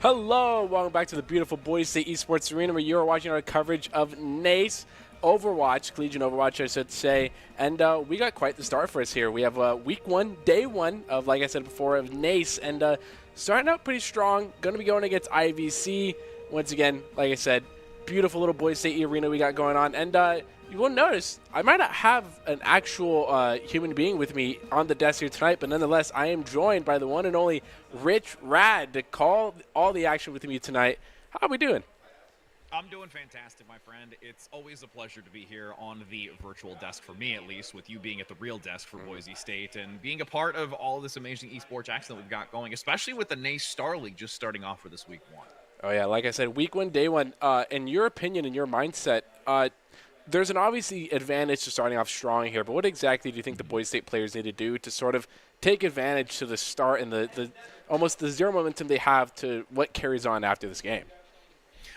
Hello, welcome back to the beautiful Boise State Esports Arena where you are watching our coverage of NECC Overwatch, Collegiate Overwatch, I should say. And we got quite the start for us here. We have week one, day one of, like I said before, of NECC. And starting out pretty strong. Going to be going against IVC. Once again, like I said, beautiful little Boise State arena we got going on. And you will notice I might not have an actual human being with me on the desk here tonight, but nonetheless, I am joined by the one and only Rich Rad to call all the action with me tonight. How are we doing? I'm doing fantastic, my friend. It's always a pleasure to be here on the virtual desk, for me at least, with you being at the real desk for Boise State and being a part of all this amazing esports action that we've got going, especially with the NECC Star League just starting off for this week one. Oh, yeah, like I said, week one, day one. In your opinion, in your mindset, there's an obviously advantage to starting off strong here, but what exactly do you think the Boise State players need to do to sort of take advantage to the start and the almost the zero momentum they have to what carries on after this game?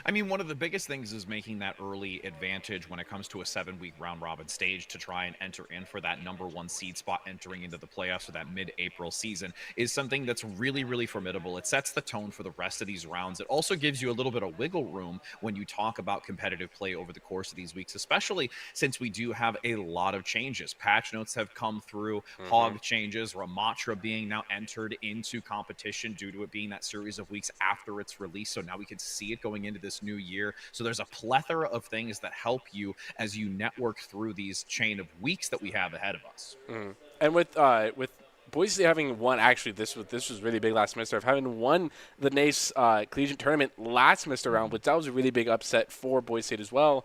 I mean, one of the biggest things is making that early advantage when it comes to a 7-week round-robin stage to try and enter in for that #1 seed spot entering into the playoffs for that mid-April season is something that's really, really formidable. It sets the tone for the rest of these rounds. It also gives you a little bit of wiggle room when you talk about competitive play over the course of these weeks, especially since we do have a lot of changes. Patch notes have come through, hog changes, Ramatra being now entered into competition due to it being that series of weeks after its release. So now we can see it going into this new year. So there's a plethora of things that help you as you network through these chain of weeks that we have ahead of us. And with Boise State having won, actually this was really big last semester, of having won the NECC Collegiate Tournament last semester round, but that was a really big upset for Boise State as well.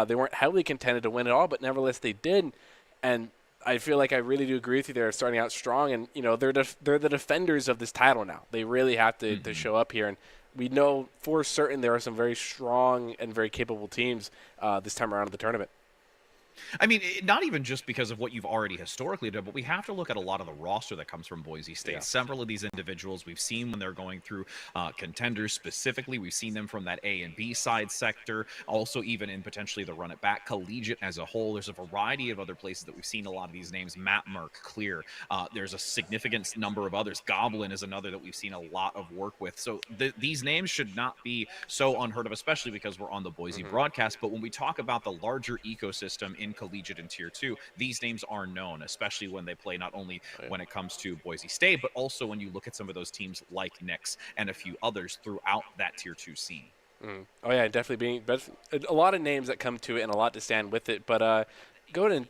They weren't heavily contended to win it all, but nevertheless they did. And I feel like I really do agree with you. They're starting out strong, and you know they're the defenders of this title now. They really have to show up here, and we know for certain there are some very strong and very capable teams this time around in the tournament. I mean, not even just because of what you've already historically done, but we have to look at a lot of the roster that comes from Boise State. Yeah. Several of these individuals we've seen when they're going through contenders specifically. We've seen them from that A and B side sector, also even in potentially the run it back collegiate as a whole. There's a variety of other places that we've seen a lot of these names. Matt Merck, Clear. There's a significant number of others. Goblin is another that we've seen a lot of work with. So these names should not be so unheard of, especially because we're on the Boise broadcast. But when we talk about the larger ecosystem in collegiate and tier 2, these names are known, especially when they play not only when it comes to Boise State, but also when you look at some of those teams like NECC and a few others throughout that tier 2 scene. Oh yeah, definitely but a lot of names that come to it and a lot to stand with it. But going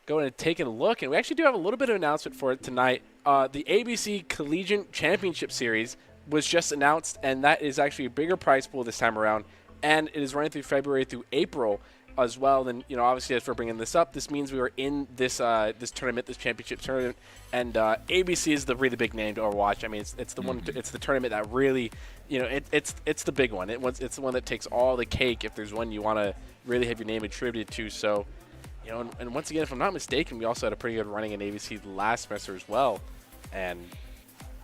and taking a look, and we actually do have a little bit of announcement for it tonight. The ABC Collegiate Championship Series was just announced, and that is actually a bigger prize pool this time around, and it is running through February through April as well. Then, you know, obviously as we're bringing this up, this means we are in this this tournament, this championship tournament, and ABC is the really big name to Overwatch. I mean, it's the one, it's the tournament that really, you know, it's the big one. It's the one that takes all the cake if there's one you want to really have your name attributed to. So, you know, and once again, if I'm not mistaken, we also had a pretty good running in ABC last semester as well, and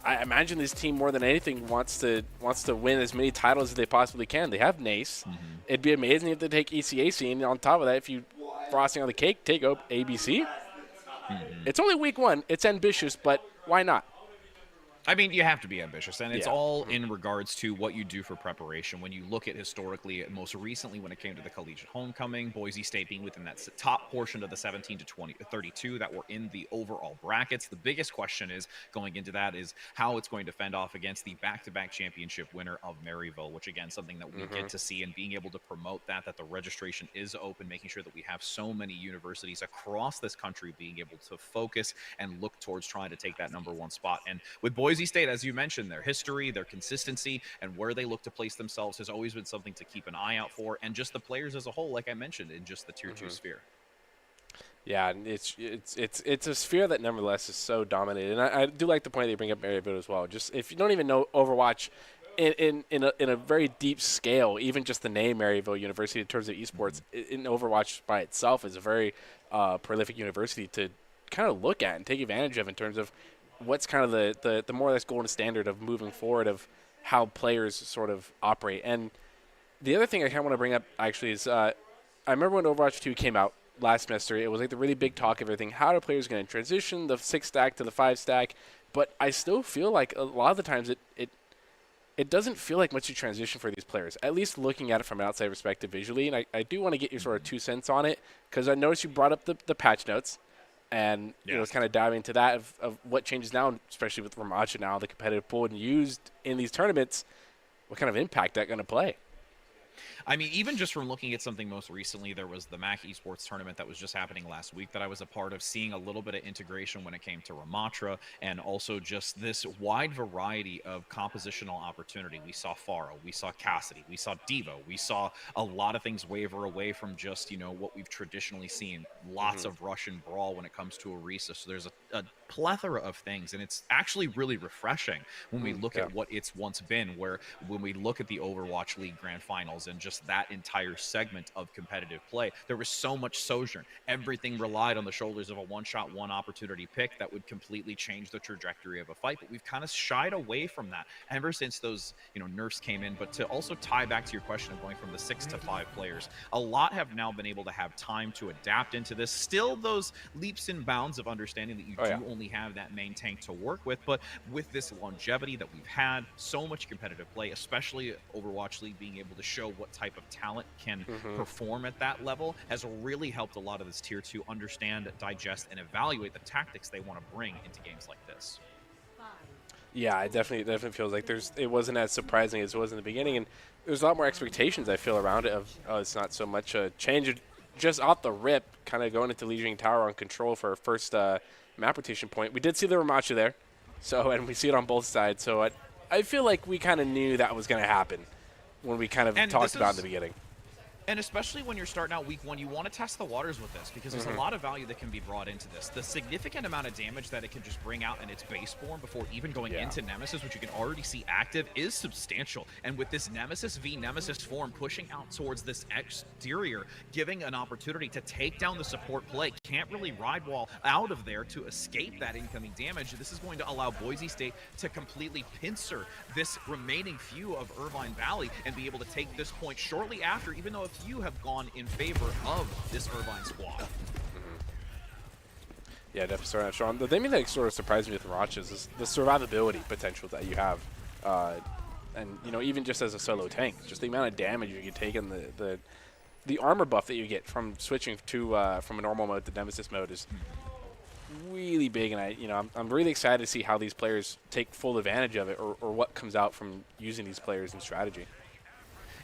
I imagine this team more than anything wants to win as many titles as they possibly can. They have NECC. It'd be amazing if they take ECAC, and on top of that, if you frosting on the cake, take ABC. It's only week one. It's ambitious, but why not? I mean, you have to be ambitious, and it's Yeah. all in regards to what you do for preparation. When you look at historically, most recently when it came to the collegiate homecoming, Boise State being within that top portion of the 17 to 32 that were in the overall brackets. The biggest question is going into that is how it's going to fend off against the back-to-back championship winner of Maryville, which again, something that we get to see, and being able to promote that the registration is open, making sure that we have so many universities across this country being able to focus and look towards trying to take that #1 spot. And with Boise State, as you mentioned, their history, their consistency, and where they look to place themselves has always been something to keep an eye out for, and just the players as a whole, like I mentioned, in just the tier 2 sphere. Yeah, and it's a sphere that nevertheless is so dominated, and I do like the point they bring up Maryville as well. Just if you don't even know Overwatch in a very deep scale, even just the name Maryville University in terms of esports in Overwatch by itself is a very prolific university to kind of look at and take advantage of in terms of what's kind of the more or less golden standard of moving forward of how players sort of operate. And the other thing I kind of want to bring up actually is I remember when Overwatch 2 came out last semester, it was like the really big talk of everything. How are players going to transition the 6 stack to the 5 stack? But I still feel like a lot of the times it doesn't feel like much of a transition for these players, at least looking at it from an outside perspective visually. And I do want to get your sort of 2 cents on it, because I noticed you brought up the patch notes, and Yes. kind of diving into that of what changes now, especially with Ramacha now, the competitive pool and used in these tournaments, what kind of impact that going to play. I mean, even just from looking at something most recently, there was the MAC Esports tournament that was just happening last week that I was a part of, seeing a little bit of integration when it came to Ramatra, and also just this wide variety of compositional opportunity. We saw Faro, we saw Cassidy, we saw Devo, we saw a lot of things waver away from just, what we've traditionally seen. Lots of Russian brawl when it comes to Orisa. So there's a plethora of things, and it's actually really refreshing when we look at what it's once been, where when we look at the Overwatch League Grand Finals and just that entire segment of competitive play, there was so much sojourn. Everything relied on the shoulders of a one-shot, one opportunity pick that would completely change the trajectory of a fight. But we've kind of shied away from that ever since those, nerfs came in. But to also tie back to your question of going from the 6 to 5 players, a lot have now been able to have time to adapt into this. Still those leaps and bounds of understanding that you only have that main tank to work with. But with this longevity that we've had, so much competitive play, especially Overwatch League being able to show what type of talent can perform at that level, has really helped a lot of this tier 2 understand, digest, and evaluate the tactics they want to bring into games like this. Yeah, it definitely feels like it wasn't as surprising as it was in the beginning, and there's a lot more expectations I feel around it. It's not so much a change, just off the rip, kind of going into Legion Tower on control for our first map rotation point. We did see the Ramacha there, and we see it on both sides. So I feel like we kind of knew that was going to happen when we kind of talked about it in the beginning. And especially when you're starting out week 1, you want to test the waters with this, because there's a lot of value that can be brought into this. The significant amount of damage that it can just bring out in its base form before even going into Nemesis, which you can already see active, is substantial. And with this Nemesis v Nemesis form pushing out towards this exterior, giving an opportunity to take down the support play, can't really ride wall out of there to escape that incoming damage. This is going to allow Boise State to completely pincer this remaining few of Irvine Valley and be able to take this point shortly after, even though you have gone in favor of this Irvine squad. Yeah, definitely starting out strong. The thing that sort of surprised me with Rachas is the survivability potential that you have. And, even just as a solo tank, just the amount of damage you can take and the armor buff that you get from switching to from a normal mode to Nemesis mode is really big. And I'm really excited to see how these players take full advantage of it, or what comes out from using these players in strategy.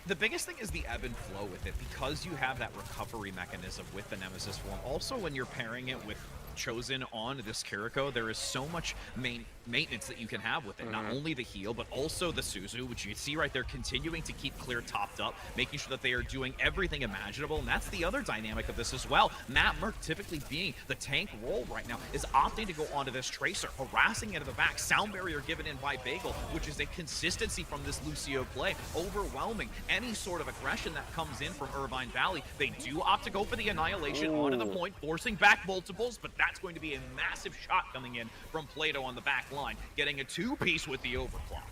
The biggest thing is the ebb and flow with it, because you have that recovery mechanism with the Nemesis form. Also, when you're pairing it with Chosen on this Kiriko, there is so much maintenance that you can have with it. Not only the heal, but also the Suzu, which you see right there, continuing to keep Clear topped up, making sure that they are doing everything imaginable. And that's the other dynamic of this as well. Matt Merck, typically being the tank role right now, is opting to go onto this Tracer, harassing it in the back. Sound barrier given in by Bagel, which is a consistency from this Lucio play, overwhelming any sort of aggression that comes in from Irvine Valley. They do opt to go for the Annihilation onto the point, forcing back multiples, but that's going to be a massive shot coming in from Plato on the back line, getting a 2-piece with the overclock.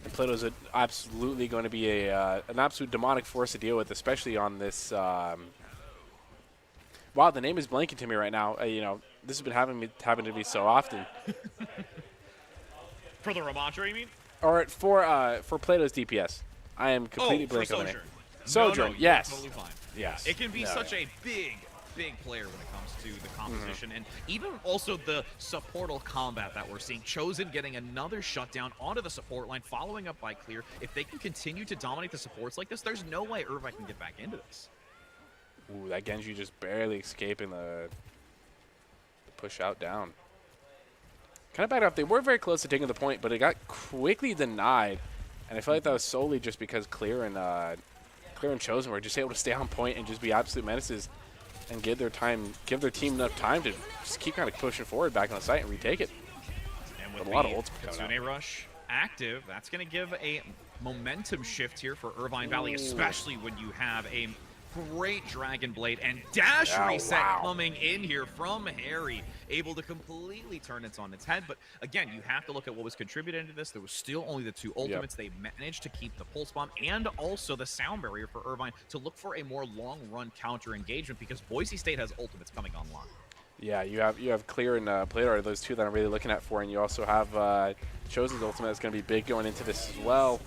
And Plato's absolutely going to be an absolute demonic force to deal with, especially on this. Wow, the name is blanking to me right now. This has been happening to me so often. For the Ramatra, you mean? Or for Plato's DPS. I am completely blanking on the name. Sojourn, yes. Totally fine. Yes. It can be such a big player when it comes to the composition, and even also the supportal combat that we're seeing. Chosen getting another shutdown onto the support line, following up by Clear. If they can continue to dominate the supports like this, there's no way Irvine can get back into this. Ooh, that Genji just barely escaping the push out down. Kind of backed up. They were very close to taking the point, but it got quickly denied. And I feel like that was solely just because Clear and Chosen were just able to stay on point and just be absolute menaces and give their team enough time to just keep kind of pushing forward back on the site and retake it. And with a lot of the ults Kitsune Rush active, that's going to give a momentum shift here for Irvine Valley, especially when you have a great Dragon Blade and dash reset coming in here from Harry, able to completely turn it on its head. But again, you have to look at what was contributed into this. There was still only the 2 ultimates. They managed to keep the pulse bomb and also the sound barrier for Irvine to look for a more long run counter engagement, because Boise State has ultimates coming online. Yeah, you have Clear and Plato are those two that I'm really looking at for, and you also have Chosen's ultimate that's going to be big going into this as well.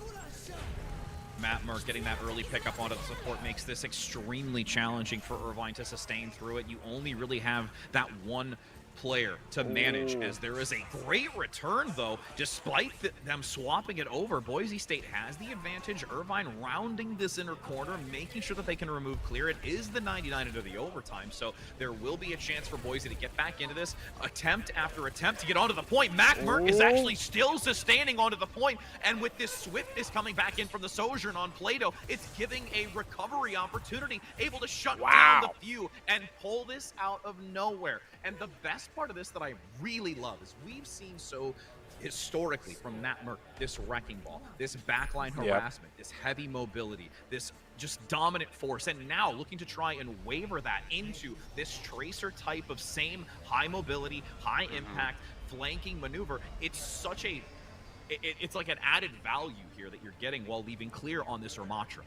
Matt Merck getting that early pickup onto the support makes this extremely challenging for Irvine to sustain through it. You only really have that one player to manage, as there is a great return, though, despite them swapping it over. Boise State has the advantage. Irvine rounding this inner corner, making sure that they can remove Clear. It is the 99 into the overtime, so there will be a chance for Boise to get back into this. Attempt after attempt to get onto the point. Matt Merck is actually still sustaining onto the point, and with this swiftness coming back in from the Sojourn on Plato, it's giving a recovery opportunity, able to shut down the few and pull this out of nowhere. And the best part of this that I really love is we've seen so historically from Matt Merck this wrecking ball, this backline harassment, this heavy mobility, this just dominant force, and now looking to try and waver that into this tracer type of same high mobility, high impact flanking maneuver. It's such a it's like an added value here that you're getting while leaving Clear on this Ramatra.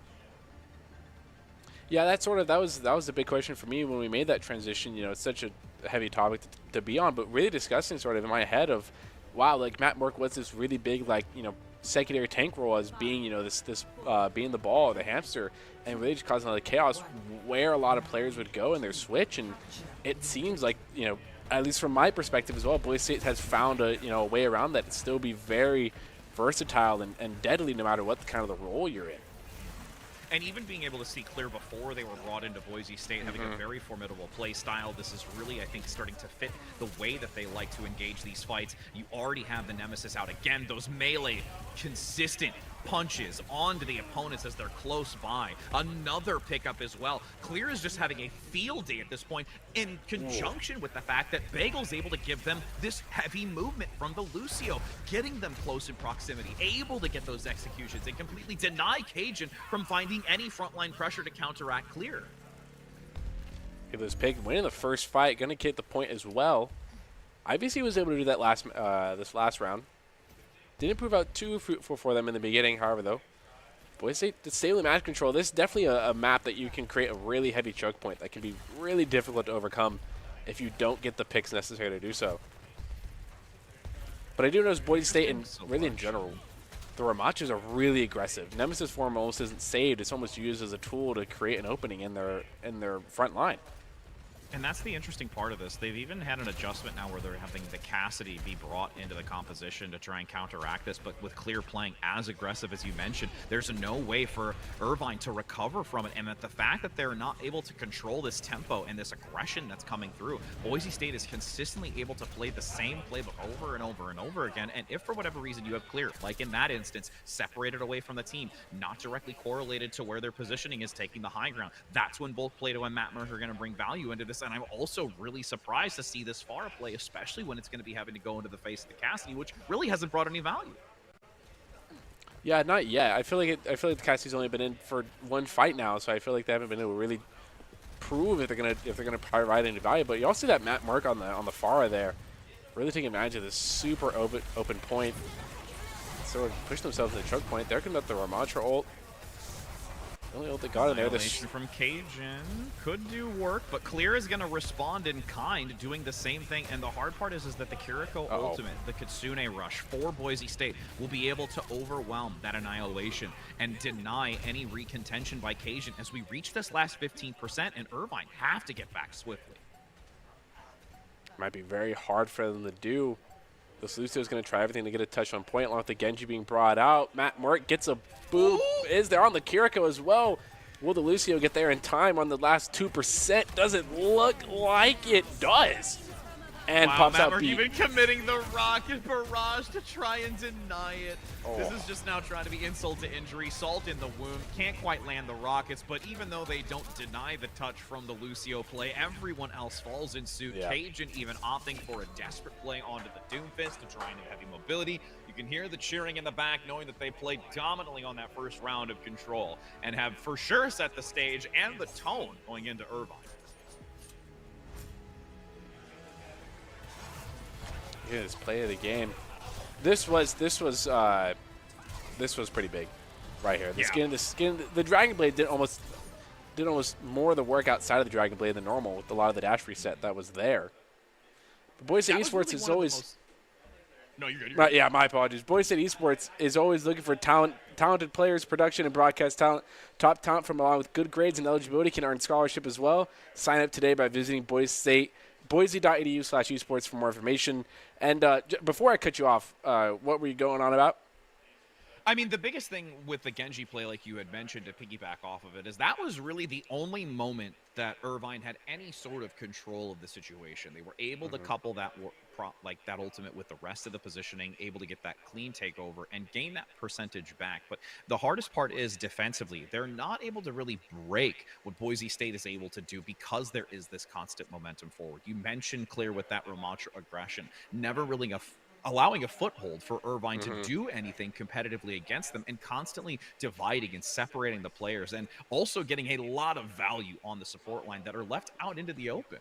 Yeah, that was the big question for me when we made that transition. You know, it's such a heavy topic to be on, but really discussing sort of in my head of, wow, like Matt Merck was this really big, like, you know, secondary tank role as being, you know, this being the ball, the hamster, and really just causing a lot of chaos where a lot of players would go in their switch. And it seems like, you know, at least from my perspective as well, Boise State has found a way around that to still be very versatile and deadly no matter what kind of the role you're in. And even being able to see Clear before they were brought into Boise State, having a very formidable play style, this is really, I think, starting to fit the way that they like to engage these fights. You already have the Nemesis out. Again, those melee, consistent punches onto the opponents as they're close by. Another pickup as well. Clear is just having a field day at this point in conjunction with the fact that Bagel's able to give them this heavy movement from the Lucio, getting them close in proximity, able to get those executions and completely deny Cajun from finding any frontline pressure to counteract Clear. It was Pig winning the first fight, going to get the point as well. IBC was able to do that this last round. Didn't prove out too fruitful for them in the beginning, however, though. Boise State, the stable match control, this is definitely a map that you can create a really heavy choke point that can be really difficult to overcome if you don't get the picks necessary to do so. But I do notice Boise State, and really in general, the Ramachas are really aggressive. Nemesis form almost isn't saved. It's almost used as a tool to create an opening in their front line. And that's the interesting part of this. They've even had an adjustment now where they're having the Cassidy be brought into the composition to try and counteract this, but with Clear playing as aggressive as you mentioned, there's no way for Irvine to recover from it. And the fact that they're not able to control this tempo and this aggression that's coming through, Boise State is consistently able to play the same playbook over and over and over again. And if for whatever reason you have Clear, like in that instance, separated away from the team, not directly correlated to where their positioning is taking the high ground, that's when both Plato and Matt Merck are going to bring value into this. And I'm also really surprised to see this far play, especially when it's going to be having to go into the face of the Cassidy, which really hasn't brought any value. Yeah, not yet. I feel like the Cassidy's only been in for one fight now, so I feel like they haven't been able to really prove if they're gonna provide any value. But you also see that Matt Merck on the Farah there, really taking advantage of this super open point. So push themselves to the choke point. They're coming up the Ramatra ult. The only ult they got in there. This from Cajun could do work, but Clear is going to respond in kind, doing the same thing. And the hard part is that the Kiriko ultimate, the Kitsune rush for Boise State, will be able to overwhelm that annihilation and deny any recontention by Cajun as we reach this last 15%, and Irvine have to get back swiftly. Might be very hard for them to do. This Lucio is going to try everything to get a touch on point, along with the Genji being brought out. Matt Merck gets a boop. Is there on the Kiriko as well? Will the Lucio get there in time on the last 2%? Doesn't look like it does. And wow, pops Matt out Merck beat. even committing the rocket barrage to try and deny it. This is just now trying to be insult to injury, salt in the wound. Can't quite land the rockets, but even though they don't deny the touch from the Lucio play, everyone else falls in suit. Yeah. Cajun even opting for a desperate play onto the Doomfist to try and have heavy mobility. You can hear the cheering in the back, knowing that they played dominantly on that first round of control and have for sure set the stage and the tone going into Irvine. Yeah, this play of the game. This was pretty big, right here. The Dragon Blade did almost more of the work outside of the Dragon Blade than normal with a lot of the dash reset that was there. Boys State That was Esports really is one of the always most. No, you're good. You're good. yeah, my apologies. Boys State Esports is always looking for talented players, production and broadcast talent. Top talent from along with good grades and eligibility can earn scholarship as well. Sign up today by visiting boise.edu/esports for more information. And before I cut you off, what were you going on about? I mean, the biggest thing with the Genji play, like you had mentioned, to piggyback off of it, is that was really the only moment that Irvine had any sort of control of the situation. They were able to couple that that ultimate with the rest of the positioning, able to get that clean takeover and gain that percentage back. But the hardest part is defensively. They're not able to really break what Boise State is able to do because there is this constant momentum forward. You mentioned Clear with that Ramatra aggression, never really allowing a foothold for Irvine to do anything competitively against them, and constantly dividing and separating the players, and also getting a lot of value on the support line that are left out into the open.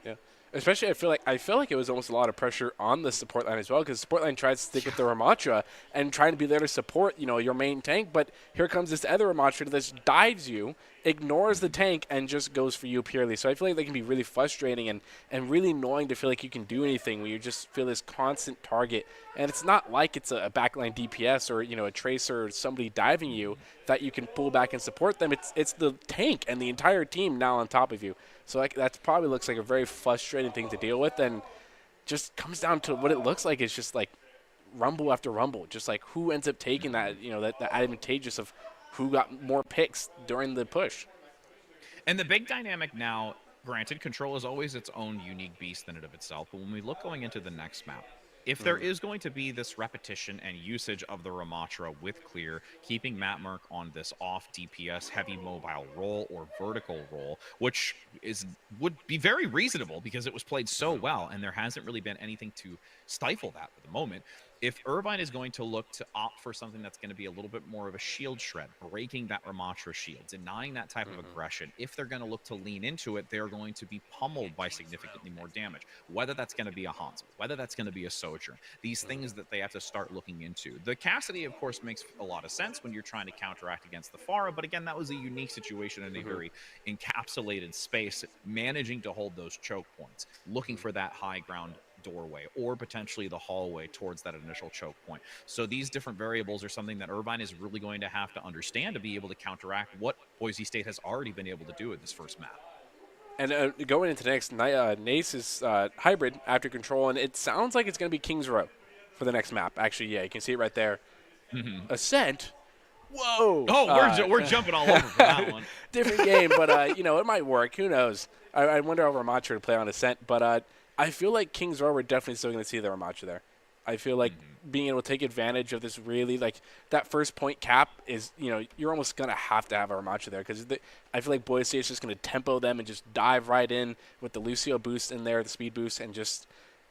Yeah. Especially, I feel like it was almost a lot of pressure on the support line as well, because the support line tries to stick with the Ramatra and trying to be there to support, your main tank. But here comes this other Ramatra that just dives you, ignores the tank, and just goes for you purely. So I feel like they can be really frustrating and really annoying to feel like you can do anything when you just feel this constant target. And it's not like it's a backline DPS or a tracer or somebody diving you that you can pull back and support them. It's the tank and the entire team now on top of you. So that probably looks like a very frustrating thing to deal with, and just comes down to what it looks like is just like rumble after rumble, just like who ends up taking that, that advantageous of who got more picks during the push. And the big dynamic now, granted, Control is always its own unique beast in and of itself, but when we look going into the next map, if there is going to be this repetition and usage of the Ramatra with Clear, keeping Matt Merck on this off DPS heavy mobile role or vertical role, which would be very reasonable because it was played so well and there hasn't really been anything to stifle that at the moment. If Irvine is going to look to opt for something that's going to be a little bit more of a shield shred, breaking that Ramatra shield, denying that type of aggression, if they're going to look to lean into it, they're going to be pummeled by significantly more damage. Whether that's going to be a Hans, whether that's going to be a Sojourn, these things that they have to start looking into. The Cassidy, of course, makes a lot of sense when you're trying to counteract against the Pharah, but again, that was a unique situation in a very encapsulated space, managing to hold those choke points, looking for that high ground doorway or potentially the hallway towards that initial choke point. So these different variables are something that Irvine is really going to have to understand to be able to counteract what Boise State has already been able to do at this first map. And going into next, NECC is hybrid after Control, and it sounds like it's going to be Kings Row for the next map. Actually, yeah, you can see it right there. Ascent. Whoa! Oh, we're jumping all over for that one. Different game, but it might work. Who knows? I wonder how Ramatra to play on Ascent, but I feel like Kings Row, we're definitely still going to see the Ramatra there. I feel like being able to take advantage of this really, like, that first point cap is, you're almost going to have a Ramatra there, because I feel like Boise State is just going to tempo them and just dive right in with the Lucio boost in there, the speed boost, and just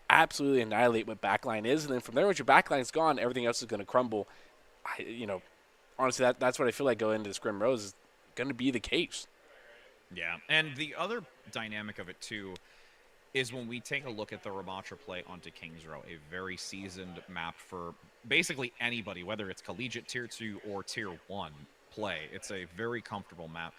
absolutely annihilate what backline is. And then from there, once your backline's gone, everything else is going to crumble. Honestly, that's what I feel like going into this Grim Rose is going to be the case. Yeah, and the other dynamic of it, too, is when we take a look at the Ramatra play onto Kings Row, a very seasoned map for basically anybody, whether it's collegiate tier 2 or tier 1 play. It's a very comfortable map.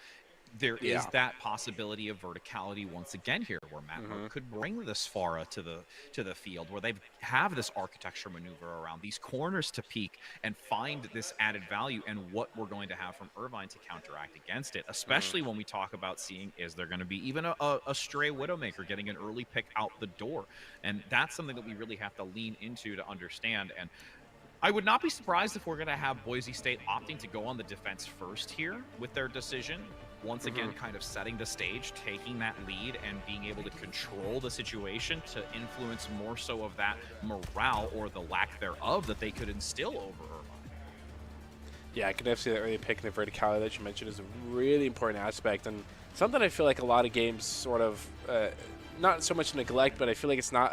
There is that possibility of verticality once again here, where Matt Merck could bring this Pharah to the field, where they have this architecture maneuver around these corners to peak and find this added value, and what we're going to have from Irvine to counteract against it, especially when we talk about seeing, is there going to be even a stray Widowmaker getting an early pick out the door? And that's something that we really have to lean into to understand. And I would not be surprised if we're going to have Boise State opting to go on the defense first here with their decision. Once again, kind of setting the stage, taking that lead, and being able to control the situation to influence more so of that morale or the lack thereof that they could instill over Irvine. Yeah, I can definitely see that early pick and the verticality that you mentioned is a really important aspect, and something I feel like a lot of games sort of not so much neglect, but I feel like it's not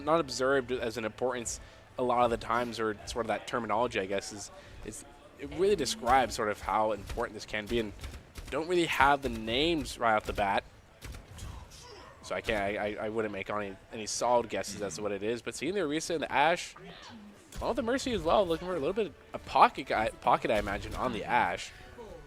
not observed as an importance a lot of the times, or sort of that terminology, I guess, is it really describes sort of how important this can be, and don't really have the names right off the bat, so I wouldn't make any solid guesses as to what it is. But seeing the Orisa and the Ashe, well, the Mercy as well, looking for a little bit of pocket, I imagine, on the Ashe.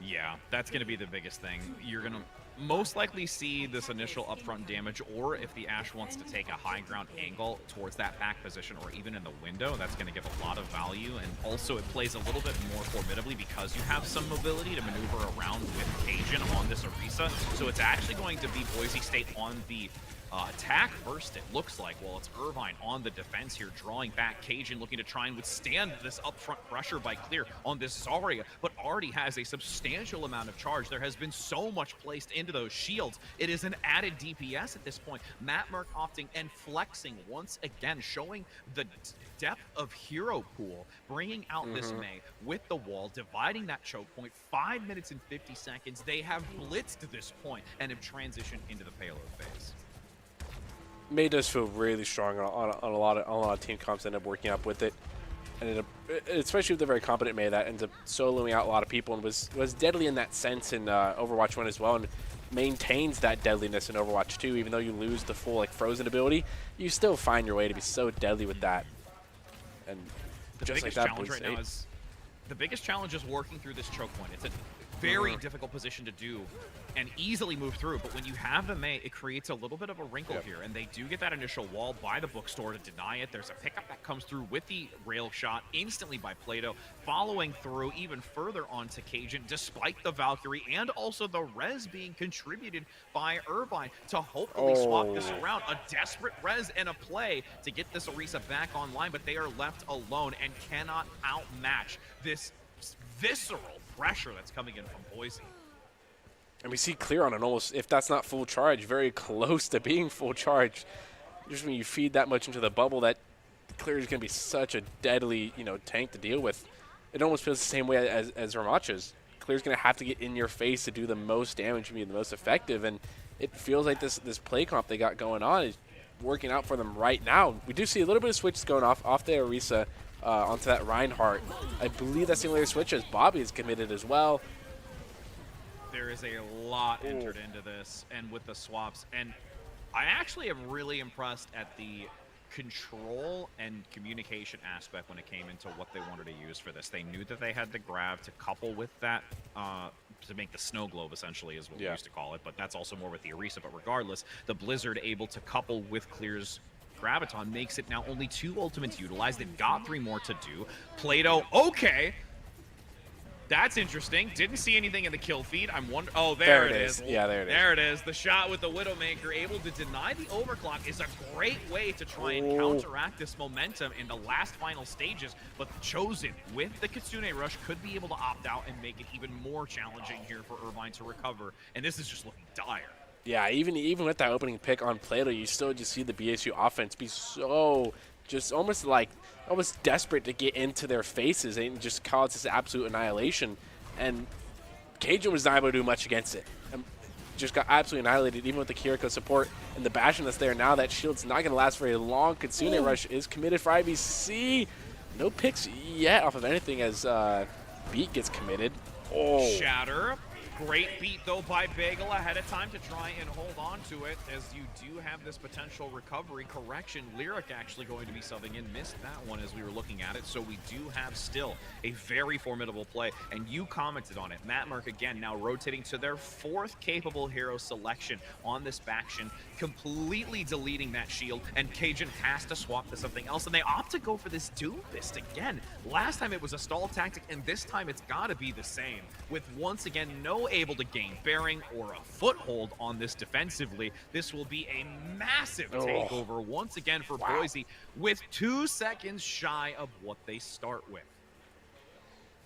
Yeah, that's going to be the biggest thing. You're going to most likely see this initial upfront damage, or if the Ashe wants to take a high ground angle towards that back position or even in the window, that's going to give a lot of value. And also it plays a little bit more formidably because you have some mobility to maneuver around with Cajun on this Orisa. So it's actually going to be Boise State on the attack first, it looks like. Well, it's Irvine on the defense here, drawing back Cajun, looking to try and withstand this upfront pressure by Clear on this Zarya, but already has a substantial amount of charge. There has been so much placed into those shields. It is an added DPS at this point. Matt Merck opting and flexing once again, showing the depth of hero pool, bringing out this Mei with the wall, dividing that choke point. 5 minutes and 50 seconds. They have blitzed to this point and have transitioned into the payload phase. Mei does feel really strong on a lot of team comps that end up working up with it, and especially with the very competent Mei that ends up soloing out a lot of people and was deadly in that sense in Overwatch 1 as well, and maintains that deadliness in Overwatch 2. Even though you lose the full frozen ability, you still find your way to be so deadly with that. And the just biggest like that, challenge right now is working through this choke point. It's a very difficult position to do and easily move through, but when you have the Mei, it creates a little bit of a wrinkle here, and they do get that initial wall by the bookstore to deny it. There's a pickup that comes through with the rail shot instantly by Plato, following through even further onto Cajun, despite the Valkyrie and also the res being contributed by Irvine to hopefully swap this around. A desperate res and a play to get this Orisa back online, but they are left alone and cannot outmatch this visceral pressure that's coming in from Boise. And we see Clear on an almost, if that's not full charge, very close to being full charge. Just when you feed that much into the bubble, that Clear is going to be such a deadly, tank to deal with. It almost feels the same way as Ramacha's. Clear's going to have to get in your face to do the most damage and be the most effective. And it feels like this play comp they got going on is working out for them right now. We do see a little bit of switches going off the Orisa onto that Reinhardt. I believe that's the only switch as Bobby is committed as well. There is a lot entered into this, and with the swaps, and I actually am really impressed at the control and communication aspect when it came into what they wanted to use for this. They knew that they had the grab to couple with that to make the snow globe, essentially, is what we used to call it, but that's also more with the Orisa. But regardless, the Blizzard able to couple with Clear's Graviton makes it now only 2 ultimates utilized. They've got 3 more to do. Plato, okay. That's interesting. Didn't see anything in the kill feed. I'm wondering. Oh, there it is. Yeah, there it is. There it is. The shot with the Widowmaker able to deny the overclock is a great way to try and counteract this momentum in the last final stages. But Chosen with the Kitsune Rush could be able to opt out and make it even more challenging here for Irvine to recover. And this is just looking dire. Yeah, even with that opening pick on Plato, you still just see the BSU offense be so just almost desperate to get into their faces and just cause this absolute annihilation. And Cajun was not able to do much against it. Just got absolutely annihilated, even with the Kiriko support and the bashing that's there now. That shield's not going to last very long. Kitsune Rush is committed for IBC. No picks yet off of anything as Beat gets committed. Shatter. Great beat, though, by Bagel ahead of time to try and hold on to it, as you do have this potential recovery. Correction, Lyric actually going to be subbing in. Missed that one as we were looking at it, so we do have still a very formidable play, and you commented on it. Matt Merck, again, now rotating to their 4th capable hero selection on this faction, completely deleting that shield, and Cajun has to swap to something else, and they opt to go for this Doomfist again. Last time it was a stall tactic, and this time it's got to be the same, with once again no able to gain bearing or a foothold on this defensively. This will be a massive takeover once again for Boise, with 2 seconds shy of what they start with.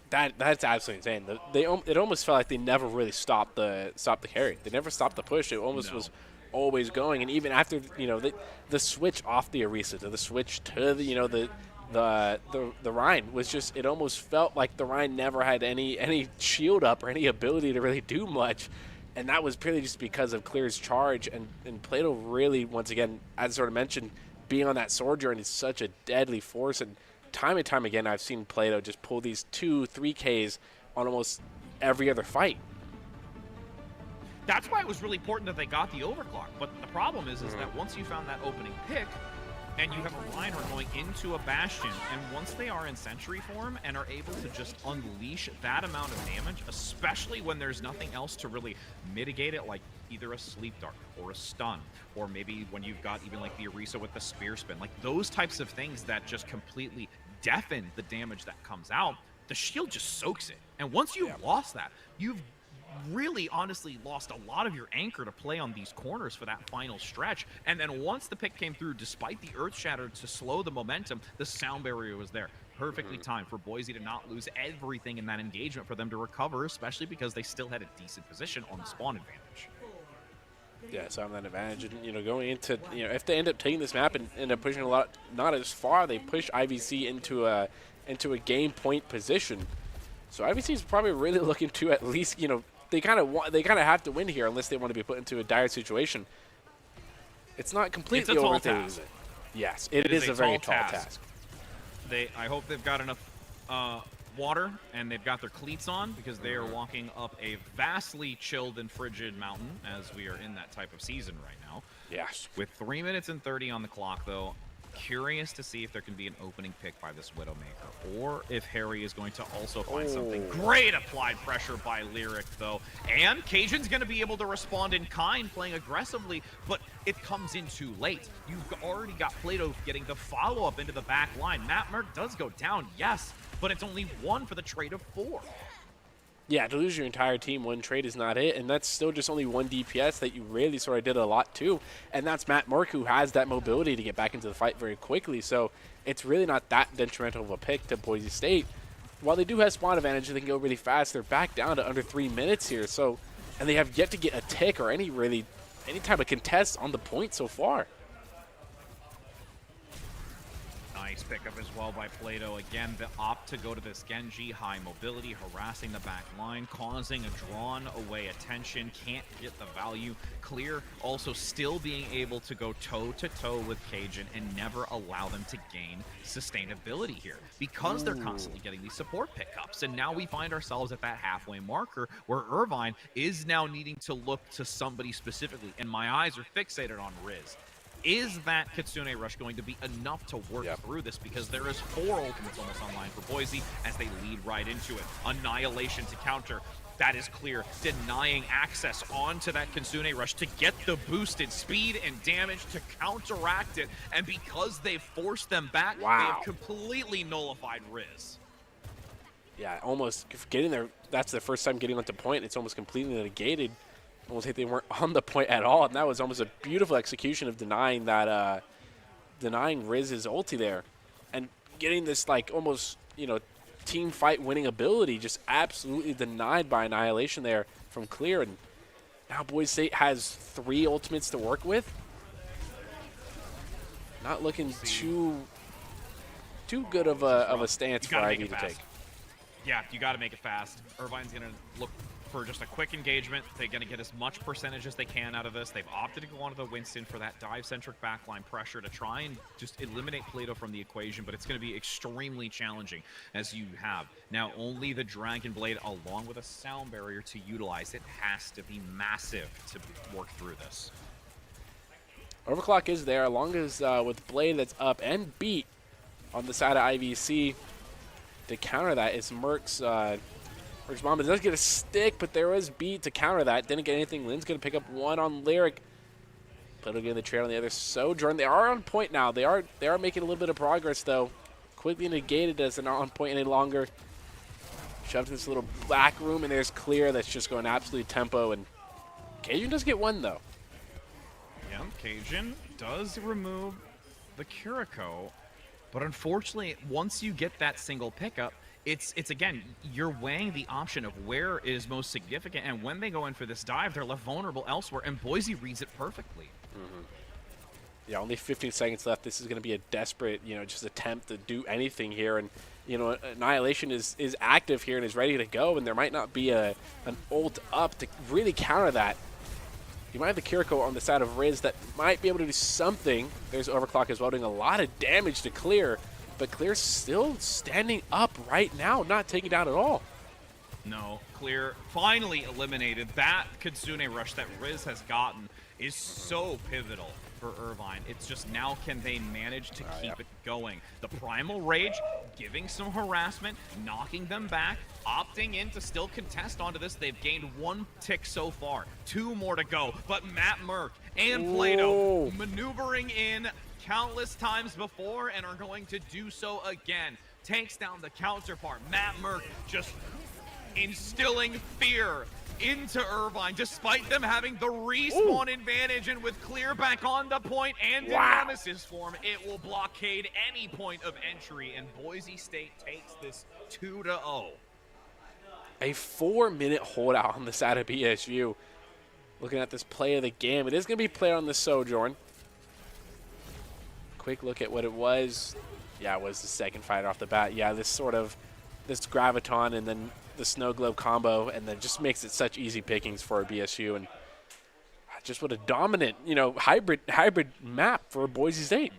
That's absolutely insane. It almost felt like they never really stopped the carry. They never stopped the push. It almost was always going. And even after the switch off the Orisa to the switch to the Rhine was just, it almost felt like the Rhine never had any shield up or any ability to really do much. And that was purely just because of Clear's charge. And Plato really, once again, as I sort of mentioned, being on that sword journey is such a deadly force. And time again, I've seen Plato just pull these 2-3 Ks on almost every other fight. That's why it was really important that they got the overclock. But the problem is that once you found that opening pick, and you have a Reinhardt going into a Bastion, and once they are in Sentry form and are able to just unleash that amount of damage, especially when there's nothing else to really mitigate it, like either a sleep dart or a stun, or maybe when you've got even like the Orisa with the spear spin, like those types of things that just completely deafen the damage that comes out, the shield just soaks it. And once you've lost that, you've really honestly lost a lot of your anchor to play on these corners for that final stretch. And then once the pick came through, despite the Earth Shatter to slow the momentum, the sound barrier was there. Perfectly timed for Boise to not lose everything in that engagement, for them to recover, especially because they still had a decent position on the spawn advantage. Yeah, so on that advantage, and going into, if they end up taking this map and end up pushing a lot, not as far, they push IVC into a game point position. So IVC is probably really looking to at least, they kind of have to win here unless they want to be put into a dire situation. It's not completely it's a tall overthinking task. it. Yes, it is a very tall task. I hope they've got enough water and they've got their cleats on, because they are walking up a vastly chilled and frigid mountain, as we are in that type of season right now. Yes. With 3 minutes and 30 on the clock, though, curious to see if there can be an opening pick by this Widowmaker, or if Harry is going to also find something. Great applied pressure by Lyric, though, and Cajun's going to be able to respond in kind, playing aggressively, but it comes in too late. You've already got Plato getting the follow-up into the back line. Matt Merck does go down, yes, but it's only 1 for the trade of 4. Yeah, to lose your entire team, 1 trade is not it, and that's still just only 1 DPS that you really sort of did a lot to, and that's Matt Merck, who has that mobility to get back into the fight very quickly, so it's really not that detrimental of a pick to Boise State. While they do have spawn advantage, they can go really fast, they're back down to under 3 minutes here, so, and they have yet to get a tick or any type of contest on the point so far. Nice pickup as well by Plato. Again, the opt to go to this Genji, high mobility, harassing the back line, causing a drawn away attention, can't get the value. Clear also still being able to go toe-to-toe with Cajun and never allow them to gain sustainability here, because they're constantly getting these support pickups. And now we find ourselves at that halfway marker where Irvine is now needing to look to somebody specifically, and my eyes are fixated on Riz. Is that Kitsune Rush going to be enough to work through this? Because there is 4 ultimates almost online for Boise as they lead right into it. Annihilation to counter. That is Clear, denying access onto that Kitsune Rush to get the boosted speed and damage to counteract it. And because they've forced them back, they have completely nullified Riz. Yeah, almost getting there. That's the first time getting onto point. It's almost completely negated. Almost like they weren't on the point at all, and that was almost a beautiful execution of denying that, denying Riz's ulti there, and getting this like almost team fight winning ability just absolutely denied by Annihilation there from Clear, and now Boise State has 3 ultimates to work with. Not looking too good of a stance for Ivy to take. Yeah, you got to make it fast. Irvine's gonna look for just a quick engagement. They're going to get as much percentage as they can out of this. They've opted to go onto the Winston for that dive-centric backline pressure to try and just eliminate Plato from the equation, but it's going to be extremely challenging as you have now only the Dragon Blade along with a sound barrier to utilize. It has to be massive to work through this. Overclock is there, along as with Blade that's up and beat on the side of IVC. To counter that is Merck's Mamba does get a stick, but there was beat to counter that. Didn't get anything. Lynn's going to pick up 1 on Lyric. Plato getting the trade on the other Sojourn. They are on point now. They are making a little bit of progress, though. Quickly negated as they're not on point any longer. Shoved in this little black room, and there's Clear that's just going absolute tempo. And Cajun does get 1, though. Yeah, Cajun does remove the Kiriko. But unfortunately, once you get that single pickup, it's again, you're weighing the option of where is most significant, and when they go in for this dive, they're left vulnerable elsewhere, and Boise reads it perfectly. Yeah, only 15 seconds left. This is going to be a desperate, just attempt to do anything here, and Annihilation is active here and is ready to go, and there might not be an ult up to really counter that. You might have the Kiriko on the side of Riz that might be able to do something. There's Overclock as well, doing a lot of damage to Clear. But Clear's still standing up right now, not taking down at all. No, Clear finally eliminated that Kitsune Rush that Riz has gotten. is so pivotal for Irvine. It's just now, can they manage to keep it going? The Primal Rage giving some harassment, knocking them back, opting in to still contest onto this. They've gained 1 tick so far, 2 more to go. But Matt Merck and Plato maneuvering in countless times before and are going to do so again. Takes down the counterpart. Matt Merck just instilling fear into Irvine, despite them having the respawn advantage, and with Clear back on the point and in Nemesis form, it will blockade any point of entry, and Boise State takes this 2-0. A 4-minute holdout on the side of BSU. Looking at this play of the game, it is going to be played on the Sojourn. Quick look at what it was. Yeah, it was the second fight off the bat. Yeah, this Graviton and then the Snow Globe combo, and then just makes it such easy pickings for BSU, and just what a dominant, hybrid map for Boise State.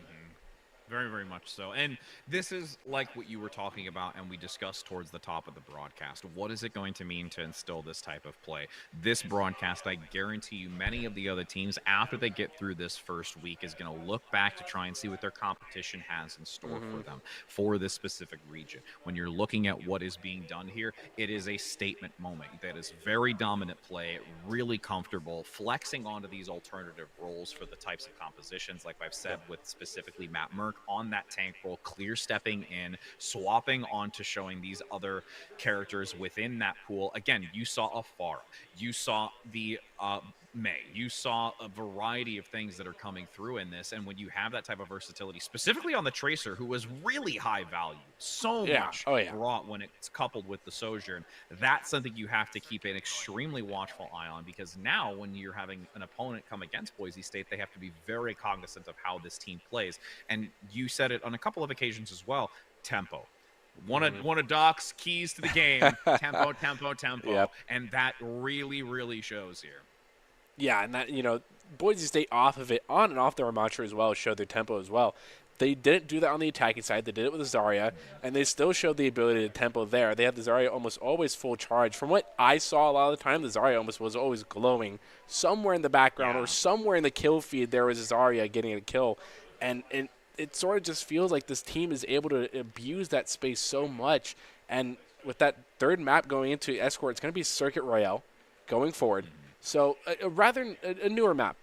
Very, very much so. And this is like what you were talking about and we discussed towards the top of the broadcast. What is it going to mean to instill this type of play? This broadcast, I guarantee you, many of the other teams, after they get through this first week, is going to look back to try and see what their competition has in store for them for this specific region. When you're looking at what is being done here, it is a statement moment. That is very dominant play, really comfortable, flexing onto these alternative roles for the types of compositions, like I've said, with specifically Matt Merck on that tank role, Clear stepping in, swapping onto showing these other characters within that pool. Again, you saw Afara, you saw the May, you saw a variety of things that are coming through in this, and when you have that type of versatility, specifically on the Tracer, who was really high value, so much brought when it's coupled with the Sojourn, that's something you have to keep an extremely watchful eye on, because now when you're having an opponent come against Boise State, they have to be very cognizant of how this team plays. And you said it on a couple of occasions as well, tempo. One of Doc's keys to the game, tempo, tempo, tempo. And that really, really shows here. Yeah, and that, Boise State off of it, on and off the Ramattra as well, showed their tempo as well. They didn't do that on the attacking side. They did it with the Zarya, and they still showed the ability to tempo there. They had the Zarya almost always full charge. From what I saw a lot of the time, the Zarya almost was always glowing. Somewhere in the background or somewhere in the kill feed, there was a Zarya getting a kill. And it sort of just feels like this team is able to abuse that space so much. And with that third map going into Escort, it's going to be Circuit Royale going forward. So a newer map.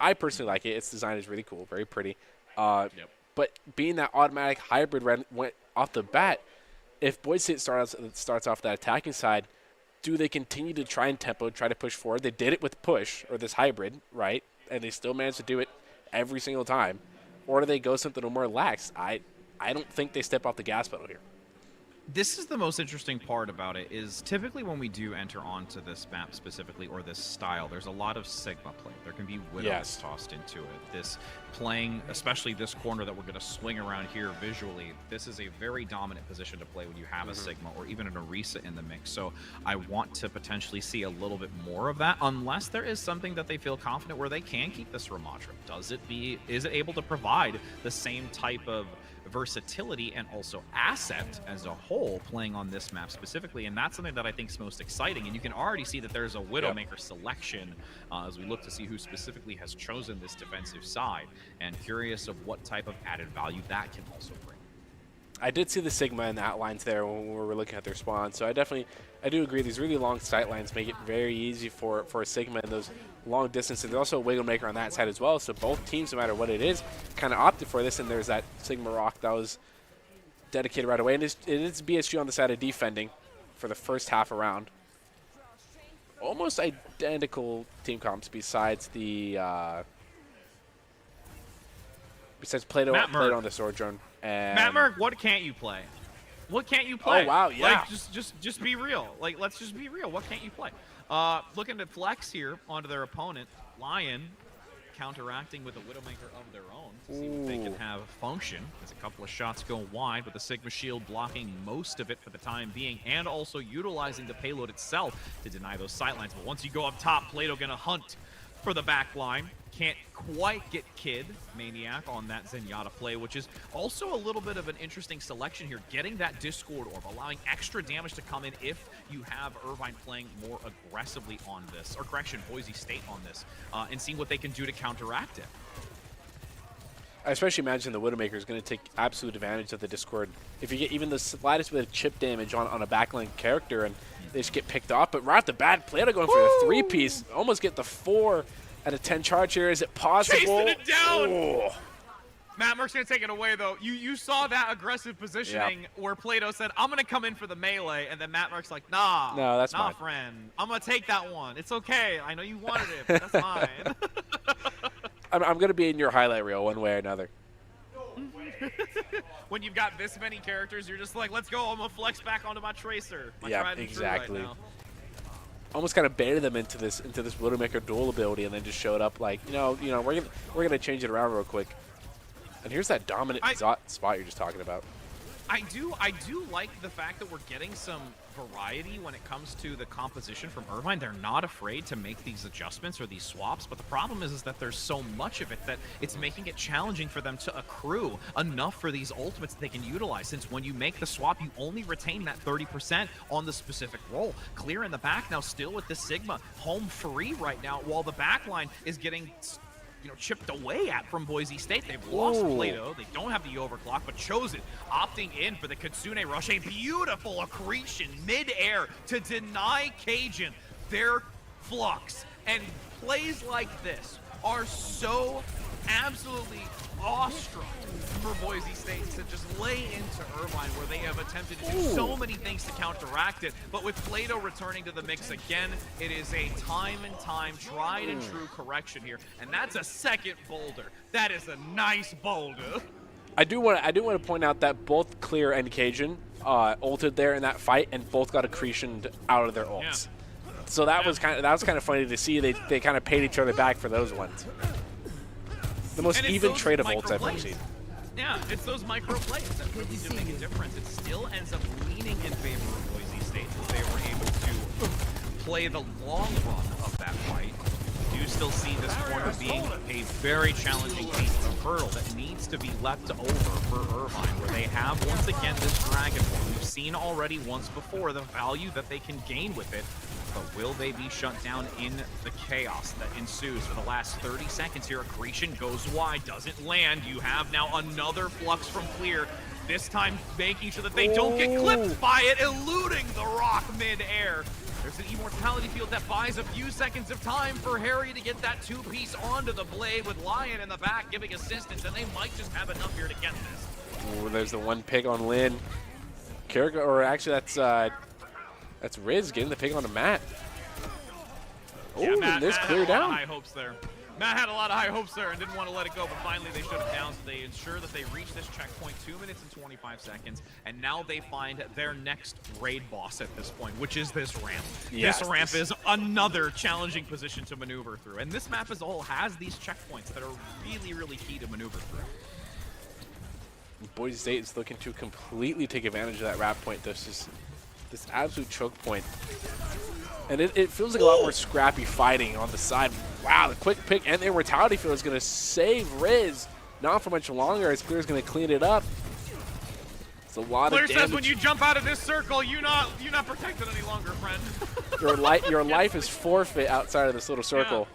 I personally like it. Its design is really cool, very pretty. But being that automatic hybrid went off the bat, if Boise State starts off that attacking side, do they continue to try and tempo, try to push forward? They did it with push, or this hybrid, right? And they still managed to do it every single time. Or do they go something a little more lax? I don't think they step off the gas pedal here. This is the most interesting part about it, is typically when we do enter onto this map specifically, or this style, there's a lot of Sigma play. There can be Widows tossed into it. This playing, especially this corner that we're going to swing around here visually, this is a very dominant position to play when you have a Sigma or even an Orisa in the mix. So I want to potentially see a little bit more of that, unless there is something that they feel confident where they can keep this Ramattra. Is it able to provide the same type of versatility and also asset as a whole playing on this map specifically? And that's something that I think is most exciting, and you can already see that there's a Widowmaker selection as we look to see who specifically has chosen this defensive side, and curious of what type of added value that can also bring. I did see the Sigma in the outlines there when we were looking at their spawn, so I do agree these really long sight lines make it very easy for a Sigma in those long distances. There's also a Widowmaker on that side as well, so both teams, no matter what it is, kind of opted for this, and there's that Sigma Rock that was dedicated right away. And it is BSU on the side of defending for the first half around. Almost identical team comps besides the Plato on the Sojourn. And Matt Merck, what can't you play? What can't you play? Oh, wow, yeah. Like, just be real. Like, let's just be real. What can't you play? Looking to flex here onto their opponent. Lion counteracting with a Widowmaker of their own to see what they can have function. As a couple of shots go wide, with the Sigma Shield blocking most of it for the time being, and also utilizing the payload itself to deny those sightlines. But once you go up top, Plato gonna hunt for the back line. Can't quite get Kid Maniac on that Zenyatta play, which is also a little bit of an interesting selection here. Getting that Discord Orb, allowing extra damage to come in if you have Irvine playing more aggressively on this, or correction, Boise State on this, and seeing what they can do to counteract it. I especially imagine the Widowmaker is going to take absolute advantage of the Discord. If you get even the slightest bit of chip damage on a backline character and they just get picked off, but right off the bat, Plato going for the 3-piece, almost get the 4 out of 10 charge here. Is it possible? Chasing it down! Oh. Matt Merck's going to take it away, though. You saw that aggressive positioning where Plato said, I'm going to come in for the melee, and then Matt Merck's like, nah, no, that's nah, mine. friend. I'm going to take that one. It's okay. I know you wanted it, but that's mine. I'm going to be in your highlight reel one way or another. When you've got this many characters, you're just like, let's go. I'm going to flex back onto my Tracer. My Yeah, tried and true exactly. Right now. Almost kind of baited them into this Widowmaker dual ability, and then just showed up like, we're gonna change it around real quick. And here's that dominant spot you're just talking about. I do like the fact that we're getting some variety when it comes to the composition from Irvine. They're not afraid to make these adjustments or these swaps, but the problem is that there's so much of it that it's making it challenging for them to accrue enough for these ultimates that they can utilize, since when you make the swap, you only retain that 30% on the specific role. Clear in the back now, still with the Sigma, home free right now, while the back line is getting chipped away at from Boise State. They've lost Plato. They don't have the overclock, but Chosen opting in for the Kitsune Rush. A beautiful accretion mid-air to deny Cajun their flux. And plays like this are so absolutely awestruck for Boise State to just lay into Irvine, where they have attempted to do so many things to counteract it. But with Plato returning to the mix again, it is a time and time tried and true correction here. And that's a second boulder. That is a nice boulder. I do want to point out that both Clear and Cajun ulted there in that fight, and both got accretioned out of their ults. Yeah. So that was kind of funny to see. They kind of paid each other back for those ones. The most even trade of ults I've ever seen. Yeah, it's those micro plays that really do make a difference. It still ends up leaning in favor of Boise State, as they were able to play the long run of that fight. You do still see this corner being a very challenging piece of hurdle that needs to be left over for Irvine, where they have once again this Dragon Ball. We've seen already once before the value that they can gain with it. But will they be shut down in the chaos that ensues for the last 30 seconds here? Accretion goes wide, doesn't land. You have now another flux from Clear, this time making sure that they don't get clipped by it, eluding the rock mid-air. There's an immortality field that buys a few seconds of time for Harry to get that 2-piece onto the blade, with Lion in the back giving assistance, and they might just have enough here to get this. Ooh, there's the one pick on Lin. Or actually, that's Riz getting the pick on the Matt. Oh, yeah, this clear down. High hopes there. Matt had a lot of high hopes there and didn't want to let it go, but finally they shut it down, so they ensure that they reach this checkpoint 2 minutes and 25 seconds, and now they find their next raid boss at this point, which is this ramp. Yes, this ramp is another challenging position to maneuver through, and this map as a whole has these checkpoints that are really, really key to maneuver through. Boise State is looking to completely take advantage of that wrap point. This absolute choke point. And it feels like a lot more scrappy fighting on the side. Wow, the quick pick and the immortality field is going to save Riz. Not for much longer, as Clear's going to clean it up. It's a lot Clear of damage. says when you jump out of this circle, you're not protected any longer, friend. your life is forfeit outside of this little circle.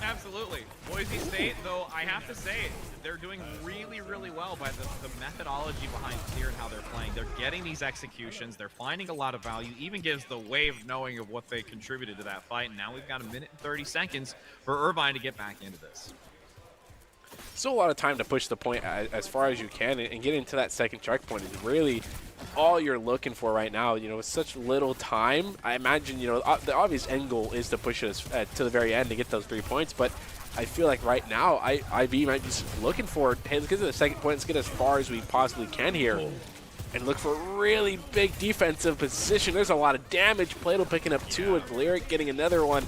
Yeah, absolutely. Boise State, though, I have to say, they're doing really, really well by the methodology behind Clear and how they're playing. They're getting these executions. They're finding a lot of value. Even gives the Wave knowing of what they contributed to that fight. And now we've got 1 minute and 30 seconds for Irvine to get back into this. Still a lot of time to push the point as far as you can, and get into that second checkpoint is really all you're looking for right now. With such little time, I imagine, the obvious end goal is to push us to the very end to get those 3 points, but I feel like right now, IV might be looking for, hey, let's get to the second point, let's get as far as we possibly can here, and look for a really big defensive position. There's a lot of damage. Plato picking up 2, with Lyric getting another one.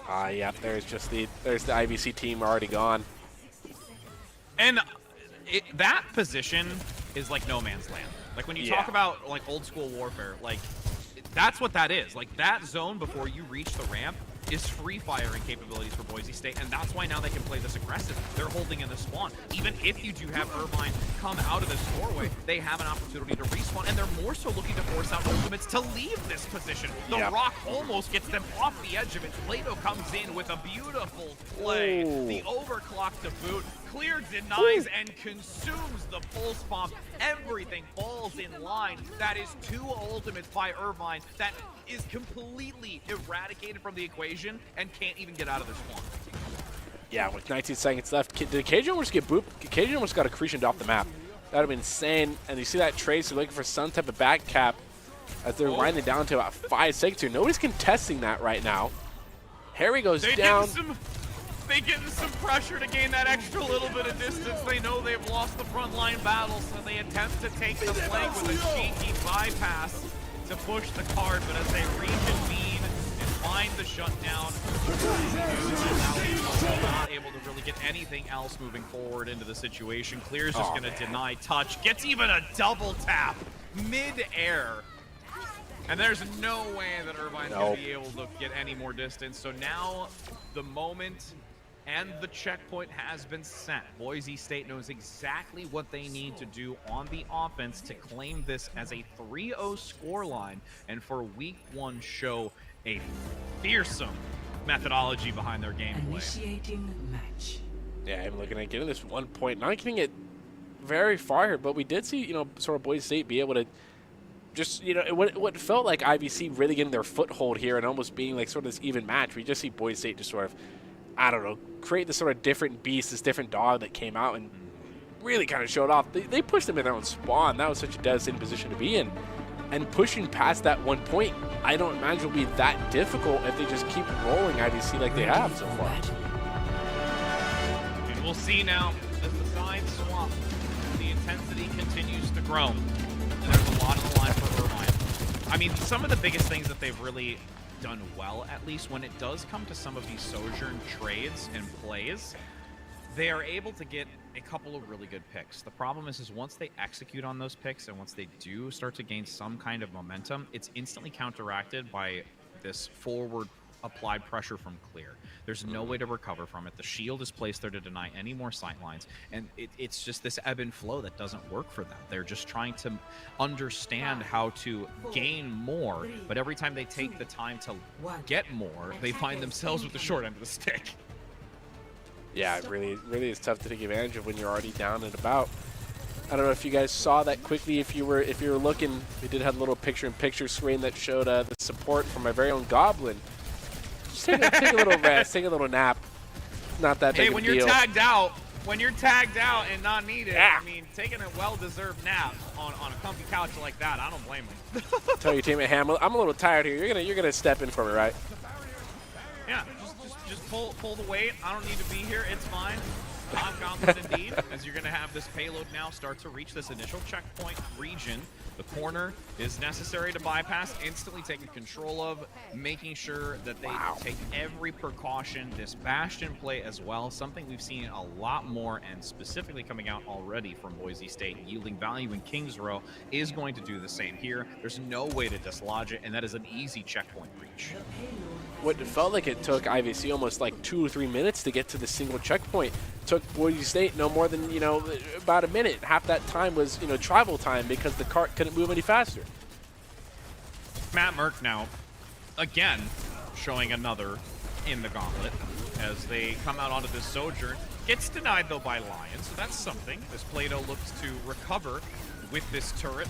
Yeah, there's the IVC team already gone. And that position is like no man's land. Like when you talk about like old school warfare, like that's what that is. Like that zone before you reach the ramp is free firing capabilities for Boise State, and that's why now they can play this aggressive. They're holding in the spawn. Even if you do have Irvine come out of this doorway, they have an opportunity to respawn, and they're more so looking to force out ultimates to leave this position. The rock almost gets them off the edge of it. Plato comes in with a beautiful play. Ooh. The overclock to boot. Clear denies and consumes the pulse bomb. Everything falls in line. That is 2 ultimates by Irvine. That is completely eradicated from the equation and can't even get out of this one. Yeah, with 19 seconds left, did Cajun almost get booped? Cajun almost got accretioned off the map. That would have been insane. And you see that Trace, they're looking for some type of back cap as they're winding down to about 5 seconds here. Nobody's contesting that right now. Harry goes down. They get some pressure to gain that extra little bit of distance. They know they've lost the front line battle, so they attempt to take the flank with a cheeky bypass to push the card, but as they reconvene and find the shutdown, not able to really get anything else moving forward into the situation. Clear's just going to deny touch, gets even a double tap mid-air. And there's no way that Irvine's going to be able to get any more distance. So now the moment and the checkpoint has been set. Boise State knows exactly what they need to do on the offense to claim this as a 3-0 scoreline, and for week 1 show a fearsome methodology behind their gameplay. Initiating match. Yeah, I'm looking at getting this 1 point, not getting it very far here, but we did see, you know, sort of Boise State be able to just, you know, what felt like IVC really getting their foothold here and almost being like sort of this even match. We just see Boise State just sort of, I don't know, create this sort of different beast, this different dog that came out and really kind of showed off. They pushed them in their own spawn. That was such a devastating position to be in. And pushing past that 1 point, I don't imagine will be that difficult if they just keep rolling IVC like they have so far. And we'll see now as the sides swap. The intensity continues to grow. And there's a lot on the line for Irvine. I mean, some of the biggest things that they've really done well, at least when it does come to some of these Sojourn trades and plays, they are able to get a couple of really good picks. The problem is once they execute on those picks and once they do start to gain some kind of momentum, it's instantly counteracted by this forward applied pressure from Clear. There's no way to recover from it. The shield is placed there to deny any more sight lines, and it's just this ebb and flow that doesn't work for them. They're just trying to understand how to gain more, but every time they take the time to get more, they find themselves with the short end of the stick. Yeah, it really is tough to take advantage of when you're already down and about. I don't know if you guys saw that quickly. If you were looking, we did have a little picture-in-picture screen that showed the support from my very own Goblin. Just take a little rest, take a little nap. Not that big of a deal. When you're tagged out and not needed, I mean, taking a well-deserved nap on a comfy couch like that, I don't blame them. Tell your teammate, Ham, I'm a little tired here. You're gonna step in for me, right? Yeah, just pull the weight. I don't need to be here. It's fine. I'm confident indeed, as you're going to have this payload now start to reach this initial checkpoint region. The corner is necessary to bypass, instantly taking control of, making sure that they take every precaution. This Bastion play as well, something we've seen a lot more, and specifically coming out already from Boise State, yielding value in Kings Row, is going to do the same here. There's no way to dislodge it, and that is an easy checkpoint reach. What it felt like it took IVC almost like 2 or 3 minutes to get to the single checkpoint. It took Boise State no more than, you know, about a minute. Half that time was, you know, travel time because the cart couldn't move any faster. Matt Merck now, again, showing another in the gauntlet as they come out onto this Sojourn. Gets denied, though, by Lion, so that's something. This Plato looks to recover with this turret.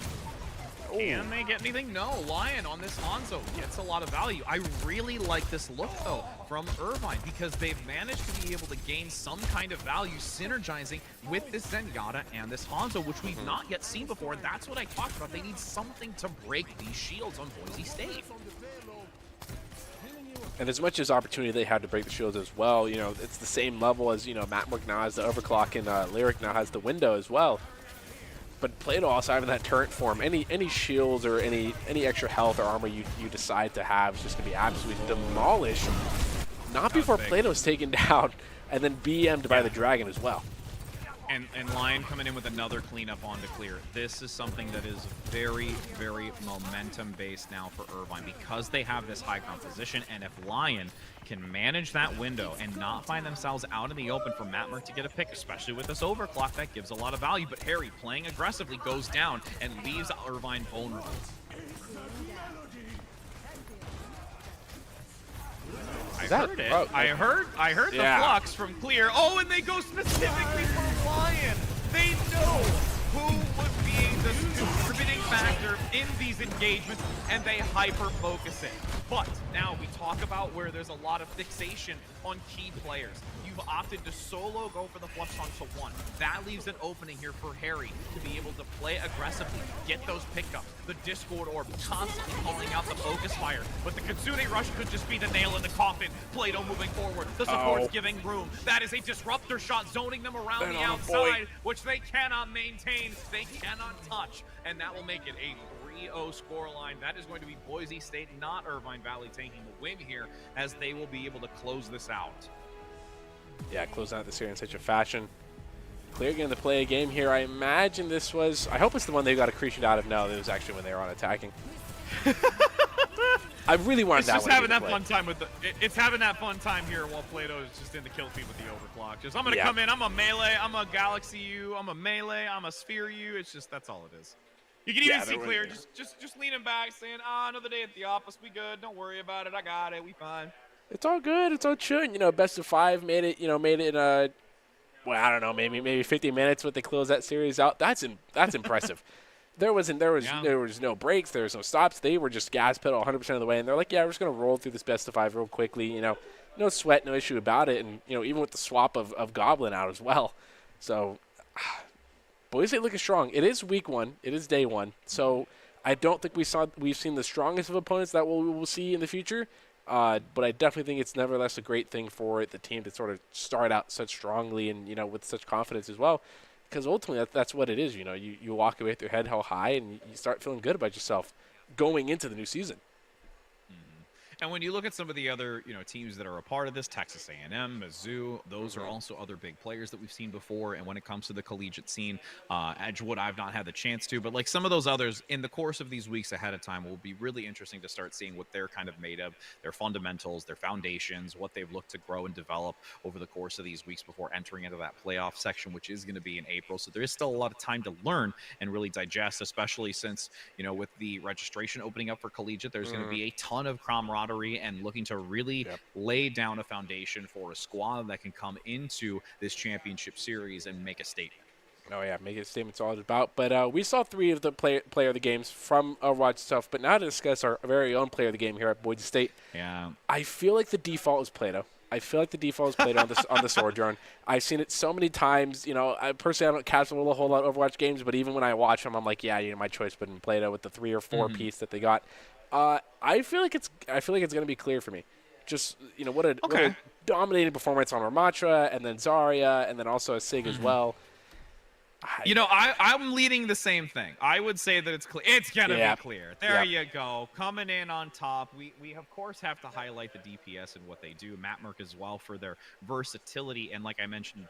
Can they get anything? No. Lion on this Hanzo gets a lot of value. I really like this look, though, from Irvine, because they've managed to be able to gain some kind of value synergizing with this Zenyatta and this Hanzo, which we've not yet seen before. That's what I talked about. They need something to break these shields on Boise State. And as much as opportunity they had to break the shields as well, you know, it's the same level as, you know, Matt Merck now has the overclock and Lyric now has the window as well. But Plato also having that turret form, any shields or any extra health or armor you decide to have is just going to be absolutely demolished. Not before Plato's taken down and then BM'd by the Dragon as well. And Lion coming in with another cleanup on to clear. This is something that is very, very momentum-based now for Irvine because they have this high ground position, and if Lion can manage that window and not find themselves out in the open for Mattmerk to get a pick, especially with this overclock, that gives a lot of value. But Harry, playing aggressively, goes down and leaves Irvine vulnerable. I heard the flux from Clear. Oh, and they go specifically for Lion. They know who would be the contributing factor in these engagements, and they hyper-focus it. But now we talk about where there's a lot of fixation on key players. You've opted to solo go for the Flux Song to 1. That leaves an opening here for Harry to be able to play aggressively, get those pickups. The Discord Orb constantly calling out the focus fire, but the Kitsune Rush could just be the nail in the coffin. Plato moving forward, the support's giving room. That is a disruptor shot, zoning them around the outside, which they cannot maintain, they cannot touch, and that will make it a 3-0 scoreline. That is going to be Boise State, not Irvine Valley, taking the win here, as they will be able to close this out. Yeah, closing out this here in such a fashion. Clear getting to play a game here. I imagine this was, I hope it's the one they got accretion out of. No, it was actually when they were on attacking. I really wanted that one. It's just having that fun time with the. It's having that fun time here while Plato is just in the kill feed with the overclock. Just I'm gonna come in. I'm a melee. I'm a Galaxy U. I'm a melee. I'm a Sphere U. It's just that's all it is. You can even see Clear just leaning back, saying, another day at the office. We good. Don't worry about it. I got it. We fine. It's all good. It's all chill. You know, best of 5 made it. You know, made it in well, I don't know, maybe 50 minutes. But they closed that series out. That's impressive. There was no breaks. There was no stops. They were just gas pedal 100% of the way. And they're like, yeah, we're just gonna roll through this best of 5 real quickly. You know, no sweat, no issue about it. And you know, even with the swap of Goblin out as well. So, Boise State looking strong. It is week 1. It is day 1. So I don't think we've seen the strongest of opponents that we will see in the future. But I definitely think it's nevertheless a great thing for the team to sort of start out such strongly and, you know, with such confidence as well. Because ultimately that's what it is. You know, you walk away with your head held high and you start feeling good about yourself going into the new season. And when you look at some of the other, teams that are a part of this, Texas A&M, Mizzou, those are also other big players that we've seen before. And when it comes to the collegiate scene, Edgewood, I've not had the chance to, but like some of those others in the course of these weeks ahead of time will be really interesting to start seeing what they're kind of made of, their fundamentals, their foundations, what they've looked to grow and develop over the course of these weeks before entering into that playoff section, which is going to be in April. So there is still a lot of time to learn and really digest, especially since, with the registration opening up for collegiate, there's going to be a ton of camaraderie and looking to really lay down a foundation for a squad that can come into this championship series and make a statement. Oh, yeah, make it a statement. It's all it's about. But we saw 3 of the player of the games from Overwatch stuff. But now to discuss our very own player of the game here at Boise State. Yeah. I feel like the default is Plato. I feel like the default is Plato on the sword drone. I've seen it so many times. I personally don't catch a whole lot of Overwatch games, but even when I watch them, I'm like, yeah, my choice would have been Plato with the 3 or 4 piece that they got. I feel like it's going to be Clear for me. Just what a dominating performance on Ramatra and then Zarya and then also a Sig as well. I'm leading the same thing. I would say that it's Clear. It's gonna be Clear. There you go, coming in on top. We of course have to highlight the DPS and what they do. Mattmerk as well for their versatility and like I mentioned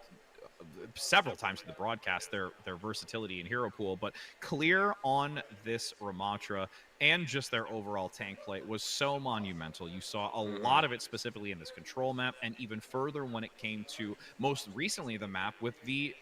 several times in the broadcast, their versatility in hero pool. But Clear on this Ramatra and just their overall tank play was so monumental. You saw a lot of it specifically in this control map, and even further when it came to most recently the map with the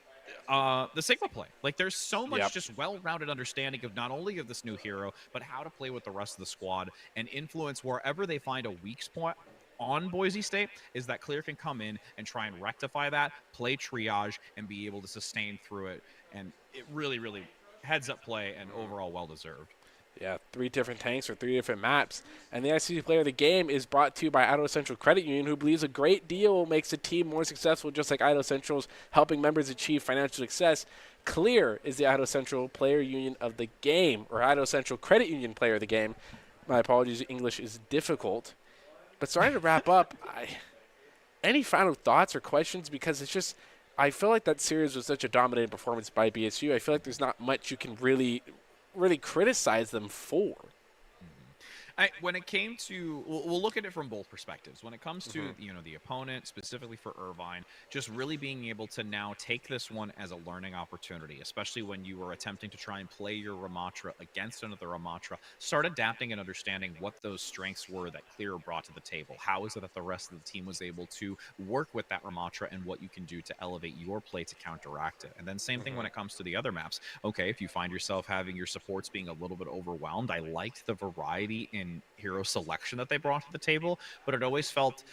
Sigma play. Like there's so much just well-rounded understanding of not only of this new hero, but how to play with the rest of the squad and influence wherever they find a weak spot on Boise State is that Clear can come in and try and rectify that, play triage, and be able to sustain through it. And it really, really heads up play and overall well-deserved. Yeah, 3 different tanks for 3 different maps. And the ICC player of the game is brought to you by Idaho Central Credit Union, who believes a great deal makes a team more successful, just like Idaho Central's helping members achieve financial success. Clear is the Idaho Central Player Union of the game, or Idaho Central Credit Union player of the game. My apologies, English is difficult. But starting to wrap up, any final thoughts or questions? Because it's just, I feel like that series was such a dominating performance by BSU. I feel like there's not much you can really criticize them for. When it came to, we'll look at it from both perspectives. When it comes to Mm-hmm. the opponent, specifically for Irvine, just really being able to now take this one as a learning opportunity, especially when you were attempting to try and play your Ramatra against another Ramatra. Start adapting and understanding what those strengths were that Clear brought to the table. How is it that the rest of the team was able to work with that Ramatra, and what you can do to elevate your play to counteract it. And then same thing when it comes to the other maps. Okay, if you find yourself having your supports being a little bit overwhelmed, I liked the variety in hero selection that they brought to the table, but it always felt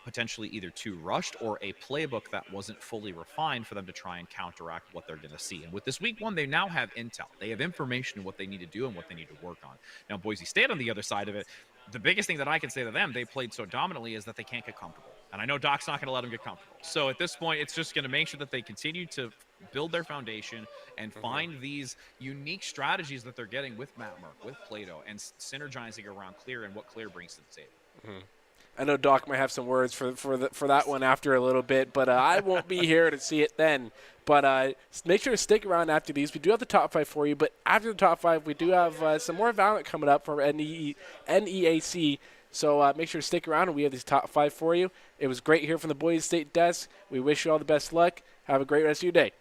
potentially either too rushed or a playbook that wasn't fully refined for them to try and counteract what they're going to see. And with this week one, they now have intel. They have information of what they need to do and what they need to work on. Now, Boise State on the other side of it, the biggest thing that I can say to them, they played so dominantly, is that they can't get comfortable. And I know Doc's not going to let them get comfortable. So at this point, it's just going to make sure that they continue to build their foundation and find these unique strategies that they're getting with Matt Merck, with Plato, and synergizing around Clear and what Clear brings to the table. I know Doc might have some words for that one after a little bit, but I won't be here to see it then. But make sure to stick around after these. We do have the top 5 for you, but after the top 5, we do have some more Valorant coming up from NEAC. So make sure to stick around, and we have these top 5 for you. It was great here from the Boise State desk. We wish you all the best luck. Have a great rest of your day.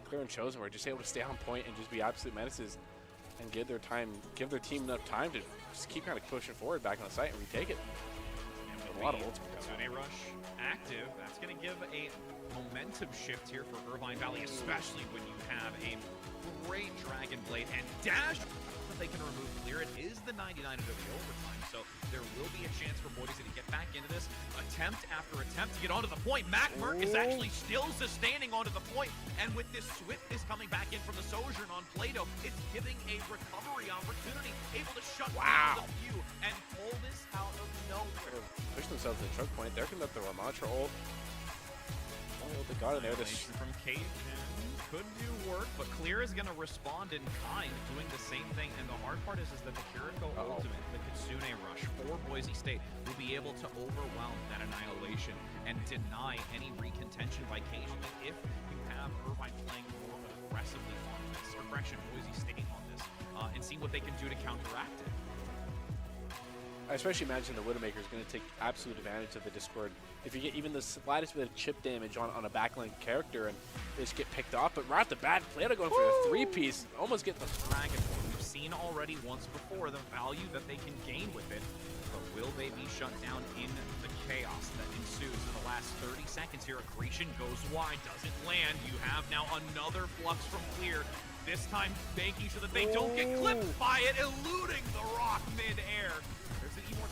Clear and Chosen were just able to stay on point and just be absolute menaces and give their team enough time to just keep kind of pushing forward back on the site and retake it. And a lot of ultimate coming Tsune Rush active, that's going to give a momentum shift here for Irvine Valley, especially when you have a great Dragon Blade and dash that they can remove Clear. It is the 99 into the overtime, so there will be a chance for Boise to get back into this. Attempt after attempt to get onto the point. Mac Merck is actually still sustaining onto the point, and with this Swiftness coming back in from the Sojourn on Plato, it's giving a recovery opportunity, able to shut down the few and pull this out of nowhere. Push themselves to the choke point. They're going to let the Ramatra ult. Oh, they got in there. This From Cajun could do work, but Clear is going to respond in kind, doing the same thing. And the hard part is that the Kiriko ultimate, the Kitsune Rush for Boise State, will be able to overwhelm that Annihilation and deny any recontention by Cajun if you have Irvine playing more aggressively on this, or correction, Boise State on this, and see what they can do to counteract it. I especially imagine the Widowmaker is going to take absolute advantage of the Discord. If you get even the slightest bit of chip damage on a backline character and they just get picked off, but right off the bat, Plato going for a 3-piece, almost getting the Dragon. We've seen already once before the value that they can gain with it, but will they be shut down in the chaos that ensues in the last 30 seconds here? Accretion goes wide, doesn't land. You have now another flux from Clear, this time making sure that they don't get clipped by it, eluding the rock mid-air. There's an E-More.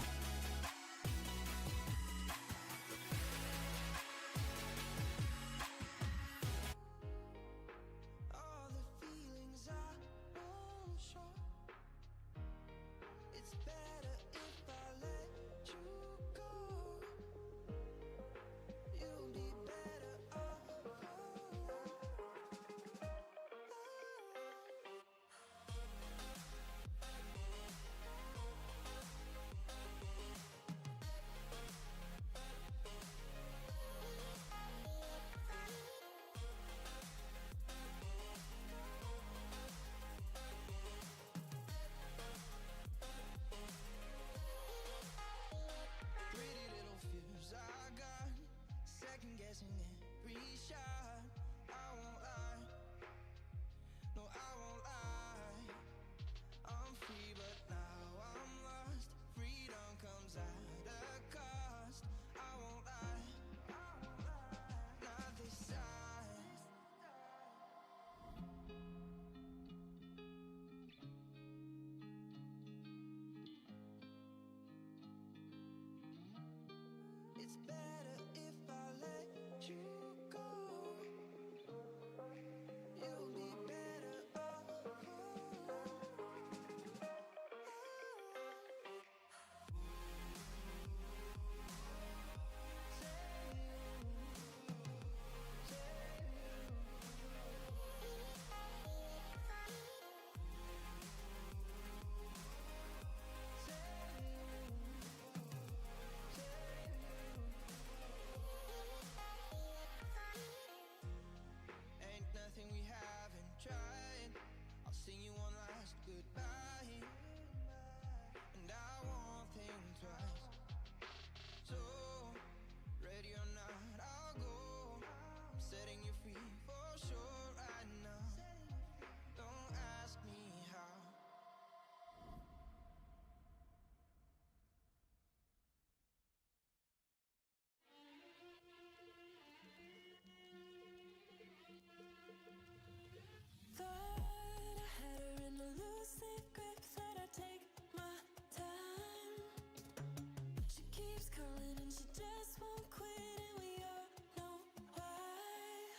keeps calling and she just won't quit, and we all know why.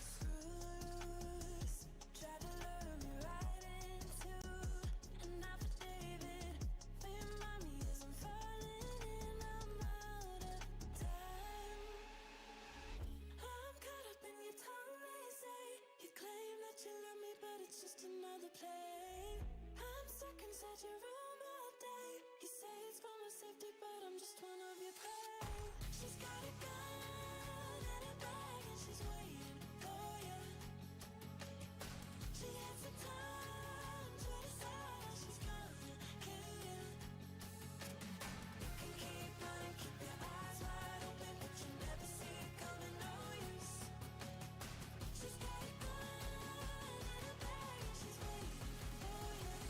Screws tried to lure me right into an affidavit for your mommy as I'm falling and I'm out of time. I'm caught up in your tongue, they say. You claim that you love me, but it's just another play. I'm stuck inside your room all day. You say it's for my safety, but I'm just one of your prey. She's got a gun and a bag and she's waiting for you. She has the time to decide how she's gonna kill you. You can keep running, keep your eyes wide open, but you never see it coming, no use. She's got a gun and a bag and she's waiting for you.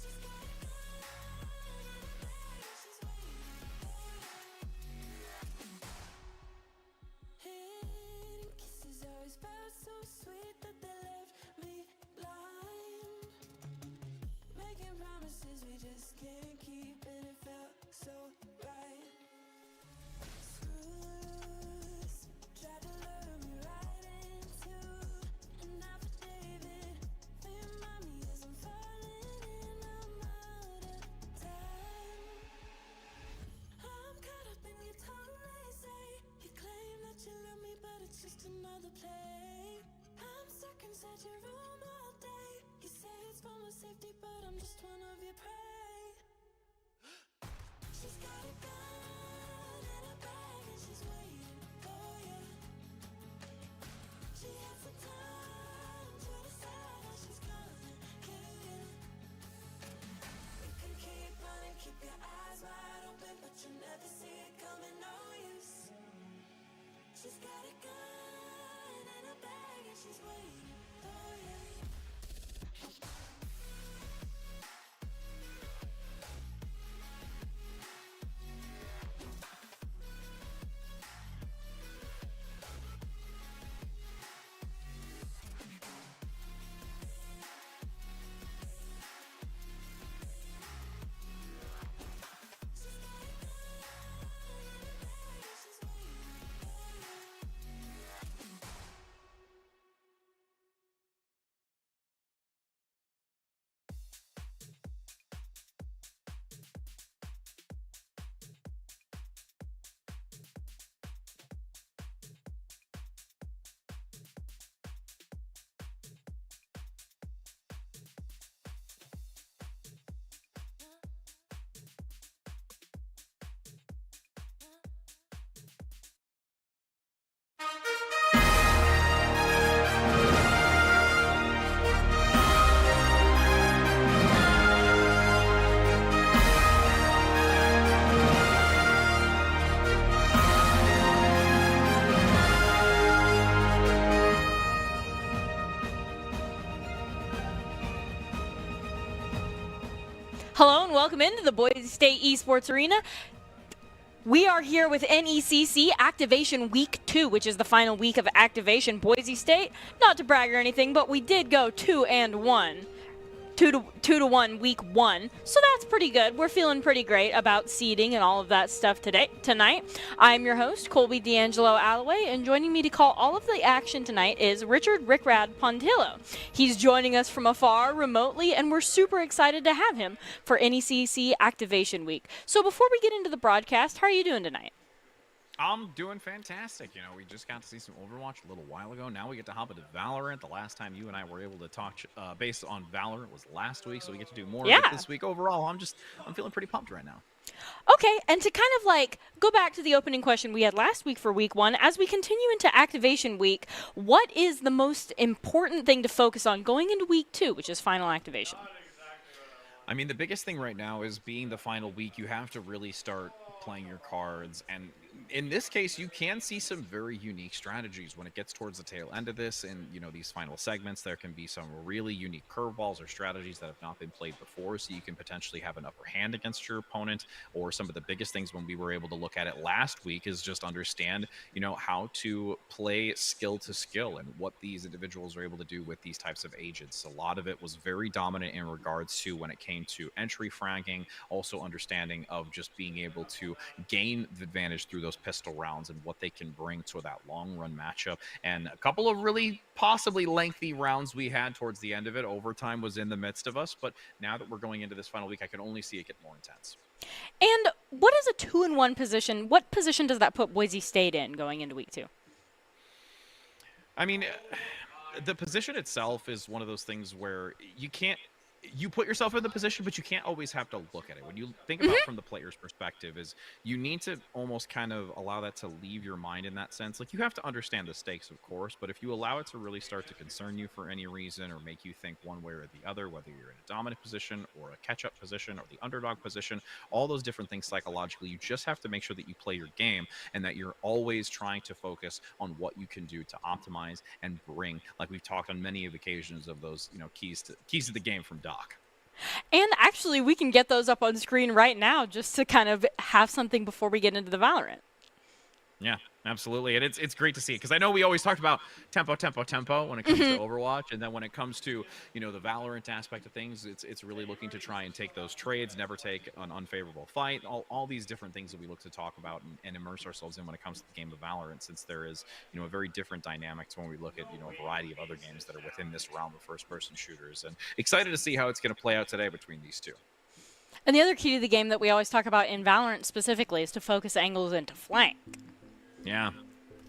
She's got a gun and a bag and she's waiting for you. Hidden kisses always felt so sweet that they left me blind. Making promises we just can't keep, and it felt so right. Screws tried to lure me right into an affidavit for your mommy as I'm falling and I'm out of time. I'm caught up in your tongue, they say. You claim that you love me, but it's just another play. I'm stuck inside your room all day. You say it's for my safety, but I'm just one of your prey. She's got a gun and a bag and she's waiting for you. She has the time to decide how she's gonna kill you. You can keep running, keep your eyes wide open, but you never see it coming, no use. She's got a gun and a bag and she's waiting for you. She's got a gun and a bag and she's waiting for you. Hello and welcome into the Boise State Esports Arena. We are here with NECC Activation Week 2, which is the final week of activation. Boise State, not to brag or anything, but we did go 2-1. 2-1 week 1, so that's pretty good. We're feeling pretty great about seeding and all of that stuff tonight. I'm your host, Colby D'Angelo Alloway, and joining me to call all of the action tonight is Richard Rickrad Pontillo. He's joining us from afar, remotely, and we're super excited to have him for NECC Activation Week. So before we get into the broadcast, how are you doing tonight? I'm doing fantastic. You know, we just got to see some Overwatch a little while ago. Now we get to hop into Valorant. The last time you and I were able to talk based on Valorant was last week, so we get to do more of it this week. Overall, I'm feeling pretty pumped right now. Okay, and to kind of like go back to the opening question we had last week for week 1, as we continue into activation week, what is the most important thing to focus on going into week 2, which is final activation? I mean, the biggest thing right now is being the final week, you have to really start playing your cards and in this case, you can see some very unique strategies when it gets towards the tail end of this. And, these final segments, there can be some really unique curveballs or strategies that have not been played before. So you can potentially have an upper hand against your opponent. Or some of the biggest things when we were able to look at it last week is just understand, how to play skill to skill and what these individuals are able to do with these types of agents. A lot of it was very dominant in regards to when it came to entry fragging, also understanding of just being able to gain the advantage through those pistol rounds and what they can bring to that long run matchup. And a couple of really possibly lengthy rounds we had towards the end of it. Overtime was in the midst of us, but now that we're going into this final week, I can only see it get more intense. And what is a 2-1 position? What position does that put Boise State in going into week 2? I mean, the position itself is one of those things where you put yourself in the position, but you can't always have to look at it. When you think about from the player's perspective, is you need to almost kind of allow that to leave your mind in that sense. Like, you have to understand the stakes, of course, but if you allow it to really start to concern you for any reason or make you think one way or the other, whether you're in a dominant position or a catch-up position or the underdog position, all those different things psychologically, you just have to make sure that you play your game and that you're always trying to focus on what you can do to optimize and bring, like we've talked on many of occasions of those, keys to the game from Doc. And actually, we can get those up on screen right now just to kind of have something before we get into the Valorant. Yeah, absolutely. And it's great to see it, because I know we always talked about tempo when it comes to Overwatch. And then when it comes to, the Valorant aspect of things, it's really looking to try and take those trades, never take an unfavorable fight, all these different things that we look to talk about and immerse ourselves in when it comes to the game of Valorant, since there is, a very different dynamic to when we look at, a variety of other games that are within this realm of first-person shooters. And excited to see how it's going to play out today between these two. And the other key to the game that we always talk about in Valorant specifically is to focus angles into flank. Yeah,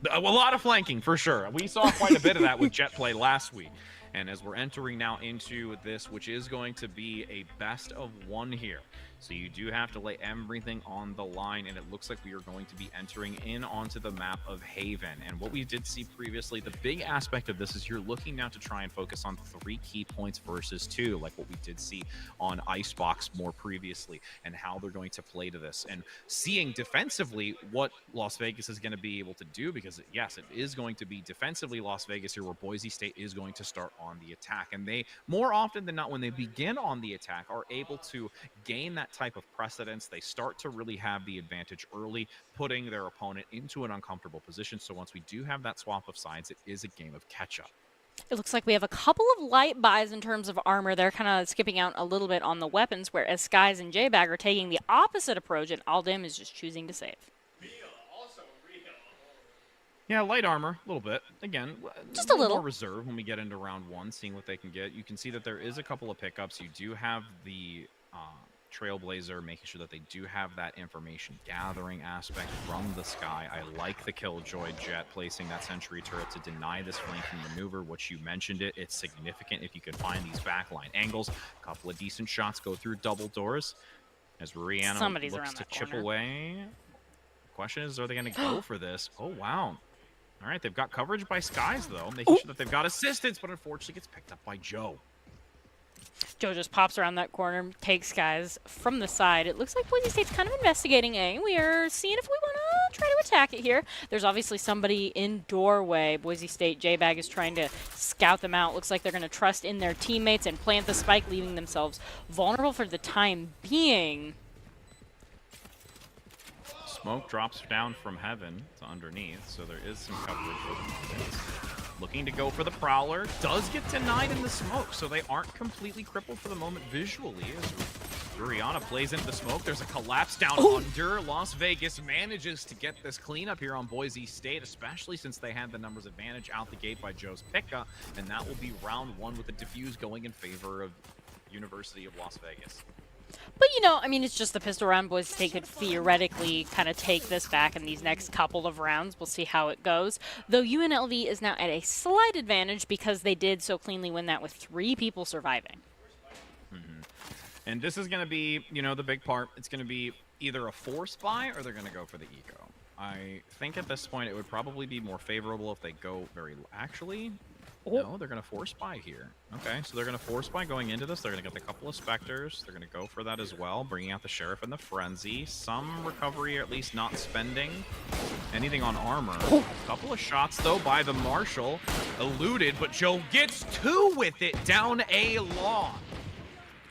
a lot of flanking for sure. We saw quite a bit of that with Jet play last week. And as we're entering now into this, which is going to be a best of 1 here. So you do have to lay everything on the line, and it looks like we are going to be entering in onto the map of Haven. And what we did see previously, the big aspect of this is you're looking now to try and focus on 3 key points versus 2, like what we did see on Icebox more previously, and how they're going to play to this. And seeing defensively what Las Vegas is going to be able to do, because yes, it is going to be defensively Las Vegas here, where Boise State is going to start on the attack. And they, more often than not, when they begin on the attack, are able to gain that type of precedence. They start to really have the advantage early, putting their opponent into an uncomfortable position. So once we do have that swap of sides, it is a game of catch-up. It looks like we have a couple of light buys in terms of armor. They're kind of skipping out a little bit on the weapons, whereas Skies and J-Bag are taking the opposite approach, and Aldim is just choosing to save. Yeah, light armor, a little bit. Again, just a little more reserve when we get into round 1, seeing what they can get. You can see that there is a couple of pickups. You do have the Trailblazer, making sure that they do have that information gathering aspect from the sky. I like the Killjoy Jet placing that sentry turret to deny this flanking maneuver, which you mentioned it. It's significant if you can find these backline angles. A couple of decent shots go through double doors as Rihanna looks to chip away. The question is, are they going to go for this? Oh, wow. All right, they've got coverage by Skies, though, making sure that they've got assistance, but unfortunately gets picked up by Joe. Joe just pops around that corner, takes Skies from the side. It looks like Boise State's kind of investigating A. We are seeing if we want to try to attack it here. There's obviously somebody in doorway. Boise State, J-Bag is trying to scout them out. Looks like they're going to trust in their teammates and plant the spike, leaving themselves vulnerable for the time being. Smoke drops down from heaven to underneath, so there is some coverage for the defense. Looking to go for the Prowler. Does get denied in the smoke, so they aren't completely crippled for the moment visually. As Rihanna plays into the smoke, there's a collapse down under. Las Vegas manages to get this cleanup here on Boise State, especially since they had the numbers advantage out the gate by Joe's pickup, and that will be round 1 with the defuse going in favor of University of Las Vegas. But, you know, I mean, it's just the pistol round. Boise State could theoretically kind of take this back in these next couple of rounds. We'll see how it goes. Though UNLV is now at a slight advantage because they did so cleanly win that with 3 people surviving. And this is going to be, you know, the big part. It's going to be either a force buy or they're going to go for the eco. I think at this point it would probably be more favorable if they go very... Actually, No, they're going to force buy here. Okay, so they're going to force buy going into this. They're going to get the couple of Spectres. They're going to go for that as well, bringing out the Sheriff and the Frenzy. Some recovery, or at least not spending anything on armor. A couple of shots, though, by the Marshal. Eluded, but Joe gets 2 with it down a long.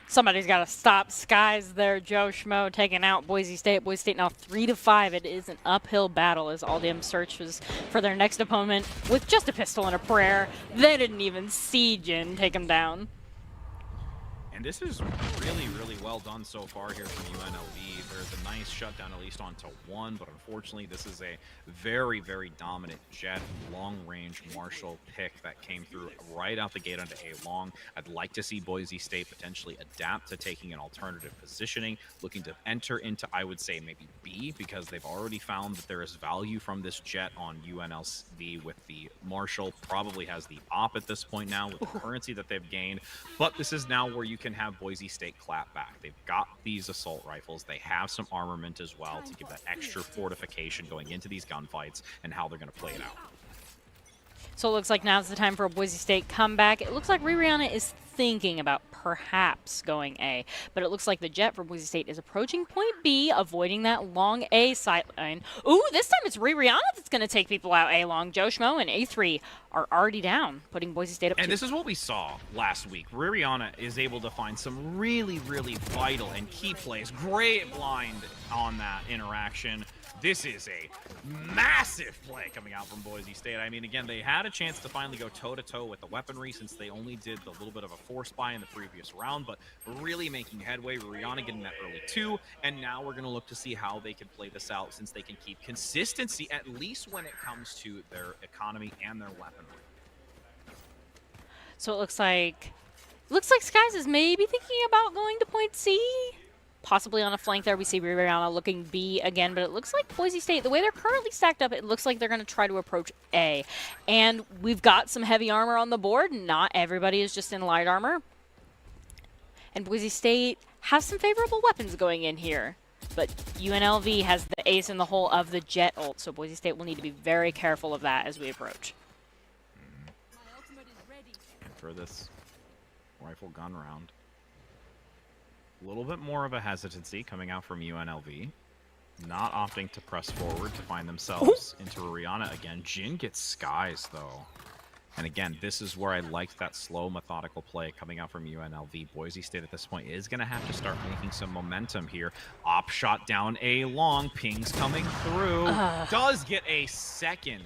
Somebody's got to stop Skies there. Joe Schmo taking out Boise State. Boise State now 3-5. It is an uphill battle as Aldium searches for their next opponent with just a pistol and a prayer. They didn't even see Jin take him down. And this is really, really well done so far here from UNLV. There's a nice shutdown, at least onto 1, but unfortunately, this is a very, very dominant Jet long-range Marshal pick that came through right out the gate onto A-Long. I'd like to see Boise State potentially adapt to taking an alternative positioning, looking to enter into, I would say, maybe B, because they've already found that there is value from this Jet on UNLV with the Marshal. Probably has the op at this point now with the currency that they've gained, but this is now where you can have Boise State clap back. They've got these assault rifles. They have some armament as well to give that extra fortification going into these gunfights and how they're going to play it out. So it looks like now's the time for a Boise State comeback. It looks like Rihanna is thinking about perhaps going A, but it looks like the Jet for Boise State is approaching point B, avoiding that long A sideline. Ooh, this time it's Rihanna that's going to take people out A long. Joe Schmo and A3 are already down, putting Boise State up. And 2. this is what we saw last week. Rihanna is able to find some really, really vital and key plays. Great blind on that interaction. This is a massive play coming out from Boise State. I mean, again, they had a chance to finally go toe-to-toe with the weaponry since they only did the little bit of a force buy in the previous round, but really making headway. Rihanna getting that early 2, and now we're going to look to see how they can play this out since they can keep consistency, at least when it comes to their economy and their weaponry. So it looks like Skies is maybe thinking about going to point C. Possibly on a flank there, we see Rihanna looking B again, but it looks like Boise State, the way they're currently stacked up, it looks like they're going to try to approach A. And we've got some heavy armor on the board. Not everybody is just in light armor. And Boise State has some favorable weapons going in here. But UNLV has the ace in the hole of the Jet ult, so Boise State will need to be very careful of that as we approach. And for this rifle gun round, a little bit more of a hesitancy coming out from UNLV. Not opting to press forward to find themselves into Rihanna again. Jin gets Skies, though. And again, this is where I liked that slow, methodical play coming out from UNLV. Boise State at this point is going to have to start making some momentum here. Op shot down A long. Pings coming through. Does get a second.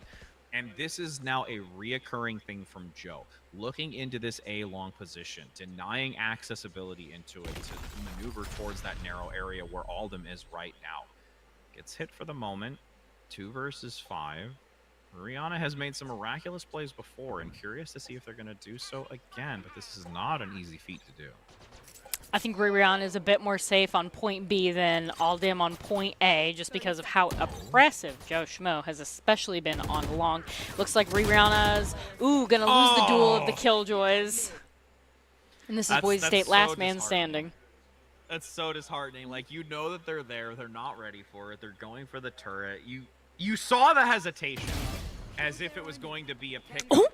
And this is now a reoccurring thing from Joe. Looking into this A-long position, denying accessibility into it to maneuver towards that narrow area where Aldim is right now. Gets hit for the moment. 2 versus 5. Rihanna has made some miraculous plays before, and curious to see if they're going to do so again, but this is not an easy feat to do. I think Rihanna is a bit more safe on point B than Aldim on point A, just because of how oppressive Joe Schmo has especially been on long. Looks like Rihanna's, gonna lose the duel of the Killjoys. And this is Boise State, last man standing. That's so disheartening. Like, you know that they're there. They're not ready for it. They're going for the turret. You saw the hesitation as if it was going to be a pickup.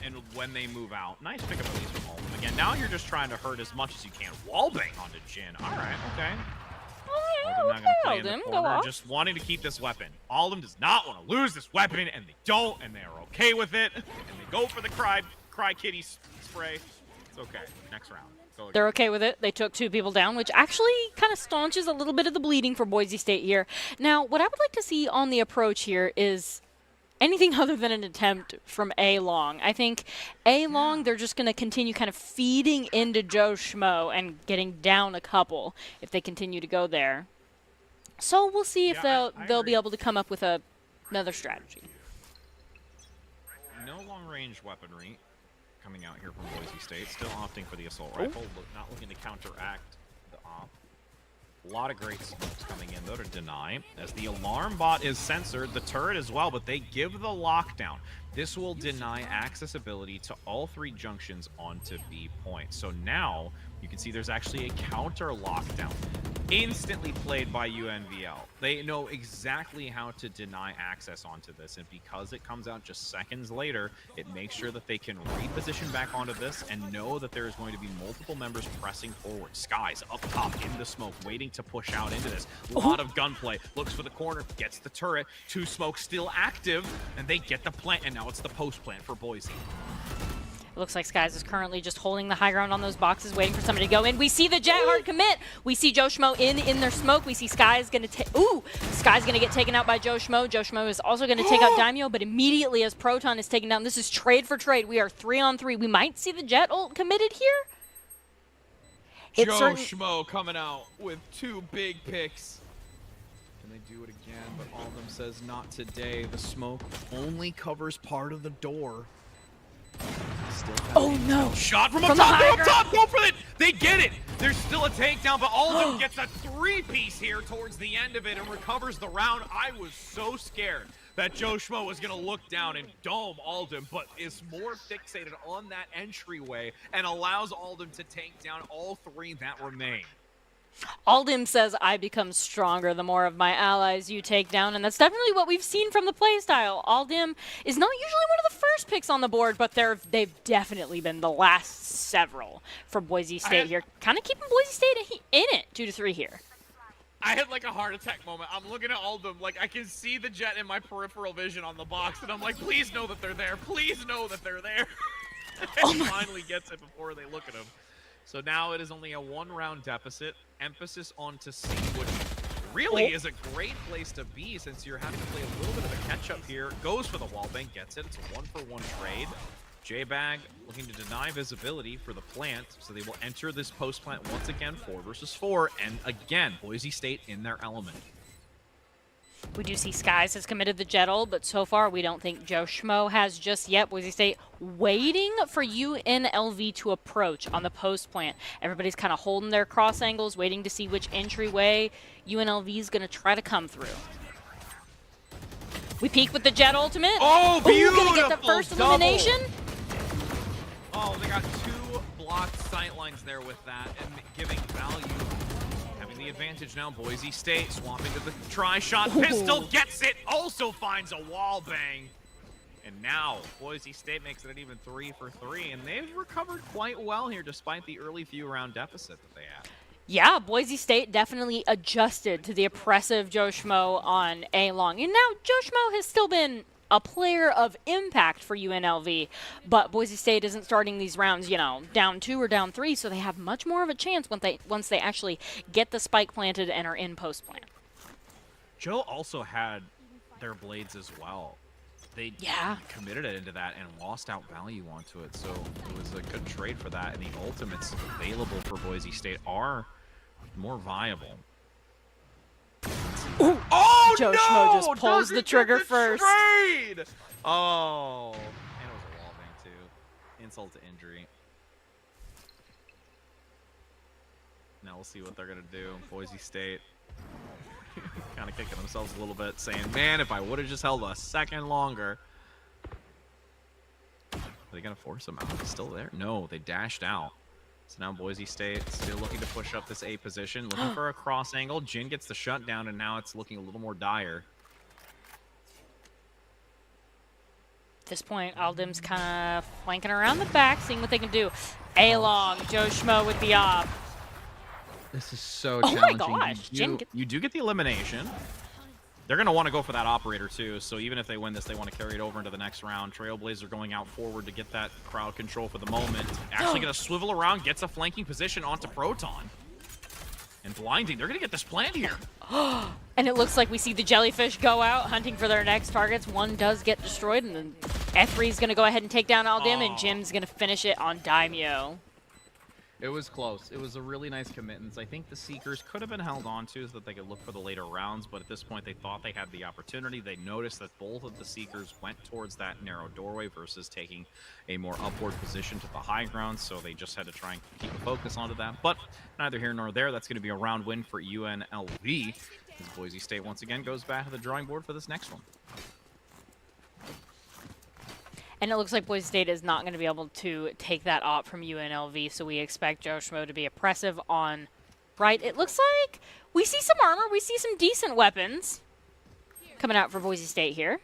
And when they move out, nice pickup at least from Aldim. Again, now you're just trying to hurt as much as you can. Wallbang onto Jin. All right, okay. Aldim not going to play in the corner, just wanting to keep this weapon. Aldim does not want to lose this weapon, and they don't, and they're okay with it. And they go for the cry kitty spray. It's okay. Next round. They're okay with it. They took 2 people down, which actually kind of staunches a little bit of the bleeding for Boise State here. Now, what I would like to see on the approach here is anything other than an attempt from A-Long. I think A-Long, they're just going to continue kind of feeding into Joe Schmo and getting down a couple if they continue to go there. So we'll see if they'll be able to come up with another strategy. No long-range weaponry coming out here from Boise State. Still opting for the assault rifle, not looking to counteract the op. A lot of great smokes coming in, though, to deny. As the alarm bot is censored, the turret as well, but they give the lockdown. This will deny accessibility to all 3 junctions onto B point. So now you can see there's actually a counter lockdown. instantly played by UNVL. They know exactly how to deny access onto this, and because it comes out just seconds later, it makes sure that they can reposition back onto this and know that there is going to be multiple members pressing forward. Skies up top in the smoke, waiting to push out into this. A lot of gunplay. Looks for the corner, gets the turret. 2 smokes still active, and they get the plant, and now it's the post plant for Boise. Looks like Skies is currently just holding the high ground on those boxes, waiting for somebody to go in. We see the Jet hard commit. We see Joe Schmo in their smoke. We see Skies gonna Skies gonna get taken out by Joe Schmo. Joe Schmo is also gonna take out Daimyo, but immediately as Proton is taken down, this is trade for trade. We are 3-on-3. We might see the Jet ult committed here. Joe Schmo coming out with 2 big picks. Can they do it again? But all of them says not today. The smoke only covers part of the door. Oh no! Shot from From up the top, high they're up top, go for it! They get it! There's still a takedown, but Alden gets a 3-piece here towards the end of it and recovers the round. I was so scared that Joe Schmo was gonna look down and dome Alden, but is more fixated on that entryway and allows Alden to take down all 3 that remain. Aldim says, I become stronger the more of my allies you take down, and that's definitely what we've seen from the playstyle. Aldim is not usually one of the first picks on the board, but they've definitely been the last several for Boise State here. Kind of keeping Boise State in it, 2-3 here. I had like a heart attack moment. I'm looking at Alden, like I can see the Jet in my peripheral vision on the box, and I'm like, please know that they're there. Please know that they're there. And he finally gets it before they look at him. So now it is only a 1-round deficit. Emphasis on to C, which really is a great place to be since you're having to play a little bit of a catch-up here. Goes for the wall bang, gets it. It's a 1-for-1 trade. J-Bag looking to deny visibility for the plant, so they will enter this post plant once again, 4 versus 4, and again, Boise State in their element. We do see Skies has committed the Jet ult, but so far we don't think Joe Schmo has just yet. Boise State waiting for UNLV to approach on the post plant. Everybody's kind of holding their cross angles, waiting to see which entryway UNLV is going to try to come through. We peek with the Jet ultimate. Oh, beautiful! Gonna get the first elimination. Oh, they got 2 blocked sightlines there with that and giving value. Having the advantage now, Boise State swapping to the tri-shot. Pistol gets it, also finds a wall bang. And now Boise State makes it an even 3 for 3, and they've recovered quite well here despite the early few round deficit that they had. Yeah, Boise State definitely adjusted to the oppressive Joe Schmo on A-Long. And now Joe Schmo has still been a player of impact for UNLV, but Boise State isn't starting these rounds, you know, down 2 or down 3, so they have much more of a chance once they actually get the spike planted and are in post plant. Joe also had their blades as well. They committed it into that and lost out value onto it, so it was a good trade for that, and the ultimates available for Boise State are more viable. Ooh. Oh, Joe no! Schmo just pulls the trigger first. Trade! Oh, and it was a wall bang too. Insult to injury. Now we'll see what they're gonna do. Boise State kind of kicking themselves a little bit, saying, "Man, if I would have just held a second longer." Are they gonna force him out? He's still there? No, they dashed out. So now Boise State still looking to push up this A position, looking for a cross angle. Jin gets the shutdown, and now it's looking a little more dire. At this point, Aldim's kind of flanking around the back, seeing what they can do. A-Long, Joe Schmo with the op. This is so challenging. challenging. Oh my gosh, Jin You do get the elimination. They're going to want to go for that operator too, so even if they win this, they want to carry it over into the next round. Trailblazer going out forward to get that crowd control for the moment. Actually going to swivel around, gets a flanking position onto Proton. And blinding, they're going to get this plant here. And it looks like we see the Jellyfish go out, hunting for their next targets. One does get destroyed, and then F3's going to go ahead and take down Aldim, and Jim's going to finish it on Daimyo. It was close. It was a really nice committance. I think the Seekers could have been held on to so that they could look for the later rounds, but at this point they thought they had the opportunity. They noticed that both of the Seekers went towards that narrow doorway versus taking a more upward position to the high ground, so they just had to try and keep a focus onto that. But neither here nor there. That's going to be a round win for UNLV as Boise State once again goes back to the drawing board for this next one. And it looks like Boise State is not going to be able to take that op from UNLV, so we expect Joe Schmo to be oppressive on right, it looks like we see some armor, we see some decent weapons coming out for Boise State here.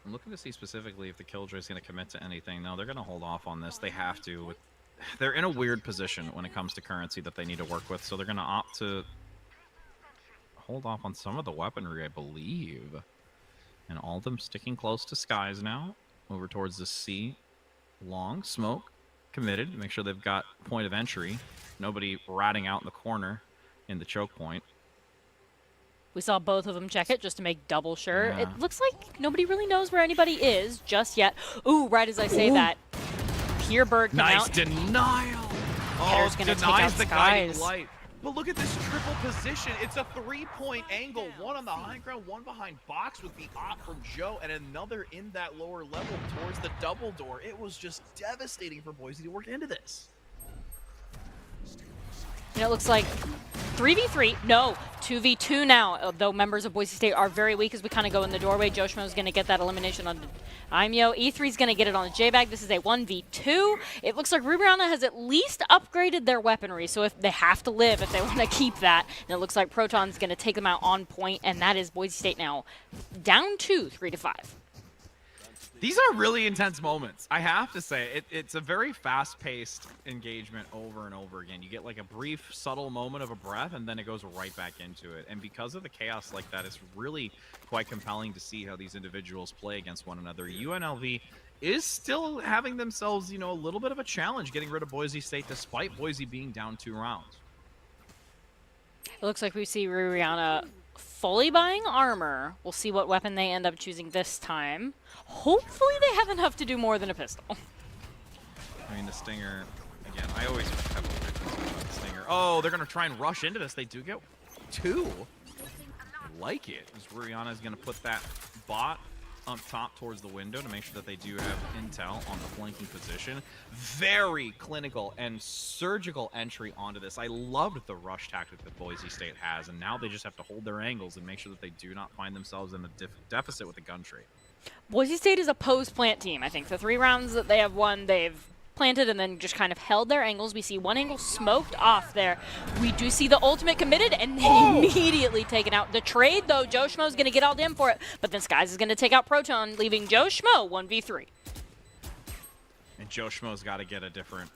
I'm looking to see specifically if the Killjoy is going to commit to anything. No, they're going to hold off on this. They have to. They're in a weird position when it comes to currency that they need to work with, so they're going to opt to hold off on some of the weaponry, I believe. And all of them sticking close to skies now, over towards the sea. Long smoke, committed. Make sure they've got point of entry. Nobody ratting out in the corner in the choke point. We saw both of them check it just to make double sure. Yeah. It looks like nobody really knows where anybody is just yet. Ooh, right as I say that, Pure Bird came Nice out. denial. Hitter's gonna take out Denies the guiding Skies. light. But look at this triple position. It's a 3-point angle. One on the high ground, one behind box with the op from Joe, and another in that lower level towards the double door. It was just devastating for Boise to work into this. And it looks like 3v3, no, 2v2 now, though members of Boise State are very weak as we kind of go in the doorway. Joe Schmo is going to get that elimination on Daimyo. E3 is going to get it on the J-Bag. This is a 1v2. It looks like Rubiana has at least upgraded their weaponry, so if they have to live, if they want to keep that. And it looks like Proton's going to take them out on point, and that is Boise State now down 2, 3-5. These are really intense moments. I have to say, it's a very fast-paced engagement over and over again. You get like a brief, subtle moment of a breath, and then it goes right back into it. And because of the chaos like that, it's really quite compelling to see how these individuals play against one another. UNLV is still having themselves, you know, a little bit of a challenge getting rid of Boise State, despite Boise being down 2 rounds. It looks like we see Rubiana fully buying armor. We'll see what weapon they end up choosing this time. Hopefully they have enough to do more than a pistol. I mean, the Stinger, again, I always have the Stinger. Oh, they're going to try and rush into this. They do get 2. I like it. As Rubiana is going to put that bot up top towards the window to make sure that they do have intel on the flanking position. Very clinical and surgical entry onto this. I loved the rush tactic that Boise State has, and now they just have to hold their angles and make sure that they do not find themselves in a deficit with the gun tree. Boise State is a post-plant team. I think the 3 rounds that they have won, they've planted and then just kind of held their angles. We see one angle smoked off there. We do see the ultimate committed and then immediately taken out. The trade, though, Joe Schmo's going to get all in for it, but then Skies is going to take out Proton, leaving Joe Schmo 1v3. And Joe Schmo's got to get a different,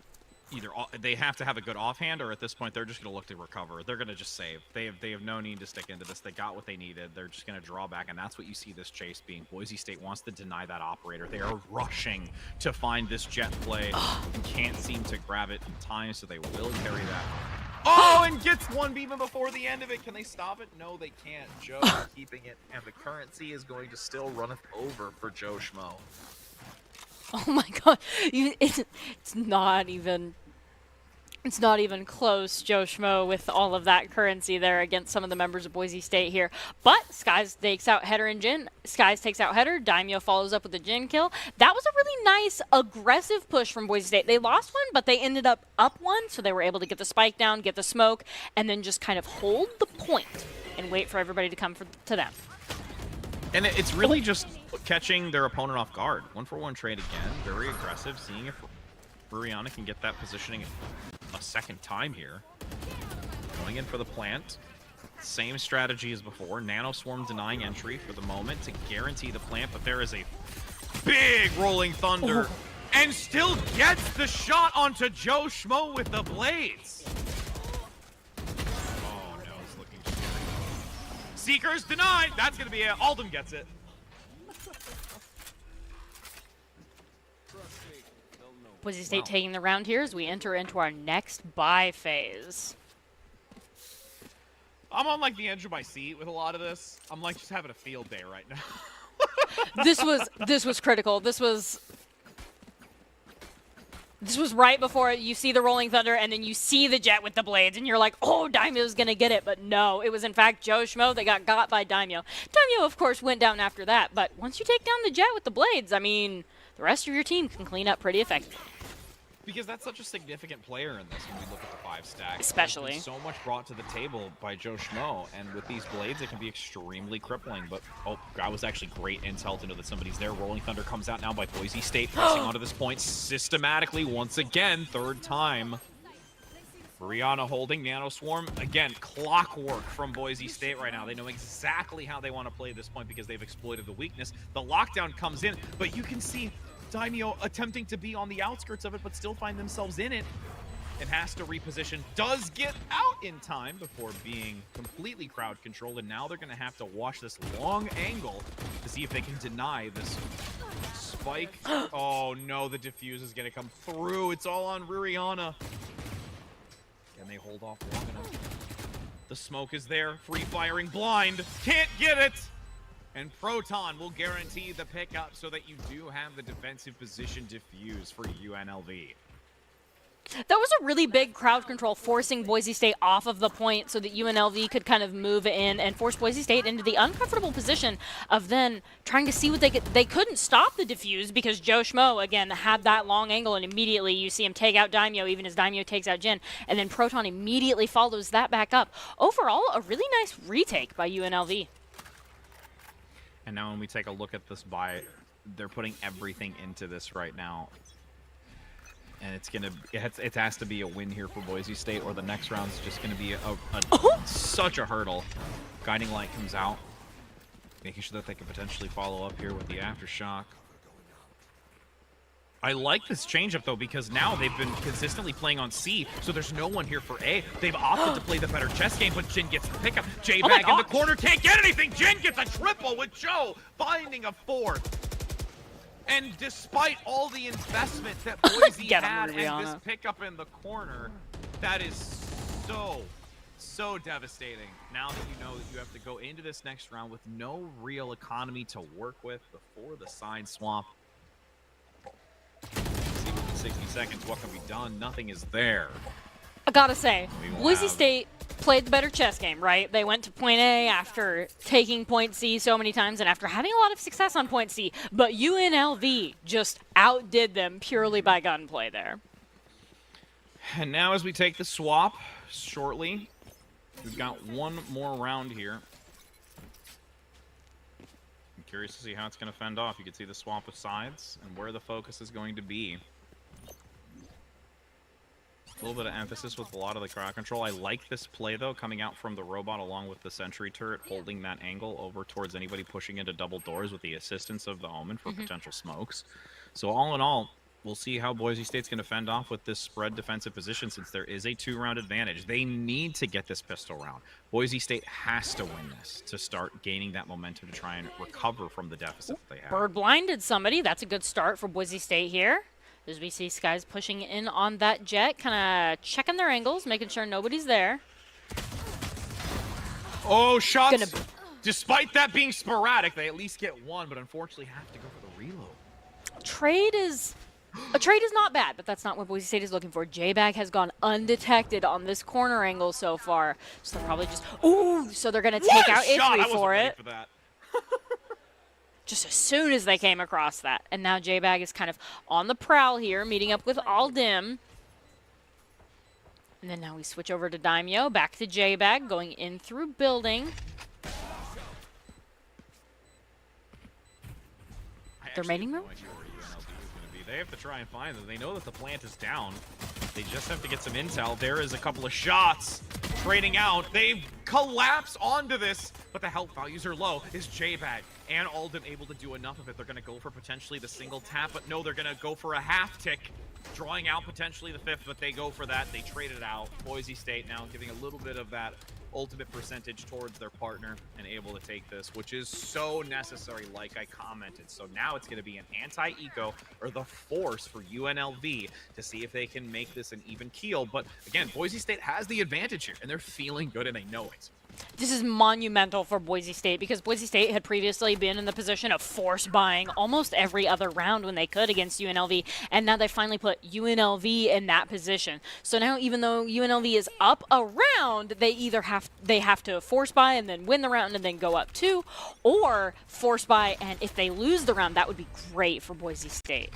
either they have to have a good offhand, or at this point they're just going to look to recover. They're going to just save. They have no need to stick into this. They got what they needed. They're just going to draw back, and that's what you see this chase being. Boise State wants to deny that operator. They are rushing to find this jet play and can't seem to grab it in time, so they will carry that. Oh, and gets one even before the end of it. Can they stop it? No, they can't. Joe keeping it, and the currency is going to still run it over for Joe Schmo. Oh my god, it's not even close, Joe Schmo, with all of that currency there against some of the members of Boise State here. But Skies takes out Header and Jin. Skies takes out Header. Daimyo follows up with a Jin kill. That was a really nice, aggressive push from Boise State. They lost one, but they ended up 1, so they were able to get the spike down, get the smoke, and then just kind of hold the point and wait for everybody to come to them. And it's really just catching their opponent off guard. 1-for-1 trade again, very aggressive, seeing if Rubiana can get that positioning a second time here. Going in for the plant. Same strategy as before. Nano Swarm denying entry for the moment to guarantee the plant, but there is a big rolling thunder and still gets the shot onto Joe Schmo with the blades. Oh no, it's looking scary. Seekers denied. That's going to be it. Alden gets it. Boise State taking the round here as we enter into our next buy phase. I'm on like the edge of my seat with a lot of this. I'm like just having a field day right now. This was critical. This was right before you see the rolling thunder and then you see the jet with the blades and you're like, oh, Daimyo's gonna get it, but no, it was in fact Joe Schmo that got by Daimyo. Daimyo, of course, went down after that, but once you take down the jet with the blades, I mean, the rest of your team can clean up pretty effectively. Because that's such a significant player in this when we look at the 5 stack. Especially. There's been so much brought to the table by Joe Schmo, and with these blades, it can be extremely crippling. But, oh, that was actually great intel to know that somebody's there. Rolling Thunder comes out now by Boise State, pressing onto this point systematically once again, 3rd time. Rihanna holding Nano Swarm. Again, clockwork from Boise State right now. They know exactly how they want to play this point because they've exploited the weakness. The lockdown comes in, but you can see Daimyo attempting to be on the outskirts of it, but still find themselves in it. It has to reposition, does get out in time before being completely crowd controlled, and now they're going to have to watch this long angle to see if they can deny this spike. Oh no, the defuse is going to come through. It's all on Rihanna. Can they hold off long enough? The smoke is there, free firing blind, can't get it! And Proton will guarantee the pickup so that you do have the defensive position diffuse for UNLV. That was a really big crowd control, forcing Boise State off of the point so that UNLV could kind of move in and force Boise State into the uncomfortable position of then trying to see what they could. They couldn't stop the defuse because Joe Schmo, again, had that long angle, and immediately you see him take out Daimyo, even as Daimyo takes out Jin, and then Proton immediately follows that back up. Overall, a really nice retake by UNLV. And now when we take a look at this buy, they're putting everything into this right now. And it has to be a win here for Boise State, or the next round's just gonna be such a hurdle. Guiding Light comes out, making sure that they can potentially follow up here with the Aftershock. I like this changeup though, because now they've been consistently playing on C, so there's no one here for A. They've opted to play the better chess game, but Jin gets the pickup. J-Bag in the corner, can't get anything. Jin gets a triple with Joe finding a fourth. And despite all the investment that Boise had and this pickup in the corner, that is so devastating. Now that you know that you have to go into this next round with no real economy to work with before the side swap. See within 60 seconds what can be done. Nothing is there. I gotta say, Boise State played the better chess game, right? They went to point A after taking point C so many times and after having a lot of success on point C, but UNLV just outdid them purely by gunplay there. And now as we take the swap shortly, we've got one more round here. I'm curious to see how it's going to fend off. You can see the swap of sides and where the focus is going to be. A little bit of emphasis with a lot of the crowd control. I like this play, though, coming out from the robot along with the sentry turret, holding that angle over towards anybody pushing into double doors with the assistance of the Omen for potential smokes. So all in all, we'll see how Boise State's going to fend off with this spread defensive position since there is a 2-round advantage. They need to get this pistol round. Boise State has to win this to start gaining that momentum to try and recover from the deficit that they have. Bird blinded somebody. That's a good start for Boise State here. As we see Skies pushing in on that jet, kind of checking their angles, making sure nobody's there. Oh, shots! Despite that being sporadic, they at least get one, but unfortunately have to go for the reload. A trade is not bad, but that's not what Boise State is looking for. J-Bag has gone undetected on this corner angle so far, so they're probably just so they're gonna take out Ithri for it. For that. Just as soon as they came across that. And now J-Bag is kind of on the prowl here, meeting up with Aldim. And then now we switch over to Daimyo, back to J-Bag, going in through building. Their mating room? They have to try and find them. They know that the plant is down. They just have to get some intel. There is a couple of shots trading out. They collapse onto this, but the health values are low. Is J-Bag and Alden able to do enough of it? They're going to go for potentially the single tap, but no, they're going to go for a half tick, drawing out potentially the fifth, but they go for that. They trade it out. Boise State now giving a little bit of that ultimate percentage towards their partner and able to take this, which is so necessary, like I commented. So now it's going to be an anti-eco or the force for UNLV to see if they can make this an even keel. But again, Boise State has the advantage here, and they're feeling good, and they know it. This is monumental for Boise State because Boise State had previously been in the position of force buying almost every other round when they could against UNLV, and now they finally put UNLV in that position. So now even though UNLV is up a round, they either have to force buy and then win the round and then go up 2, or force buy, and if they lose the round, that would be great for Boise State.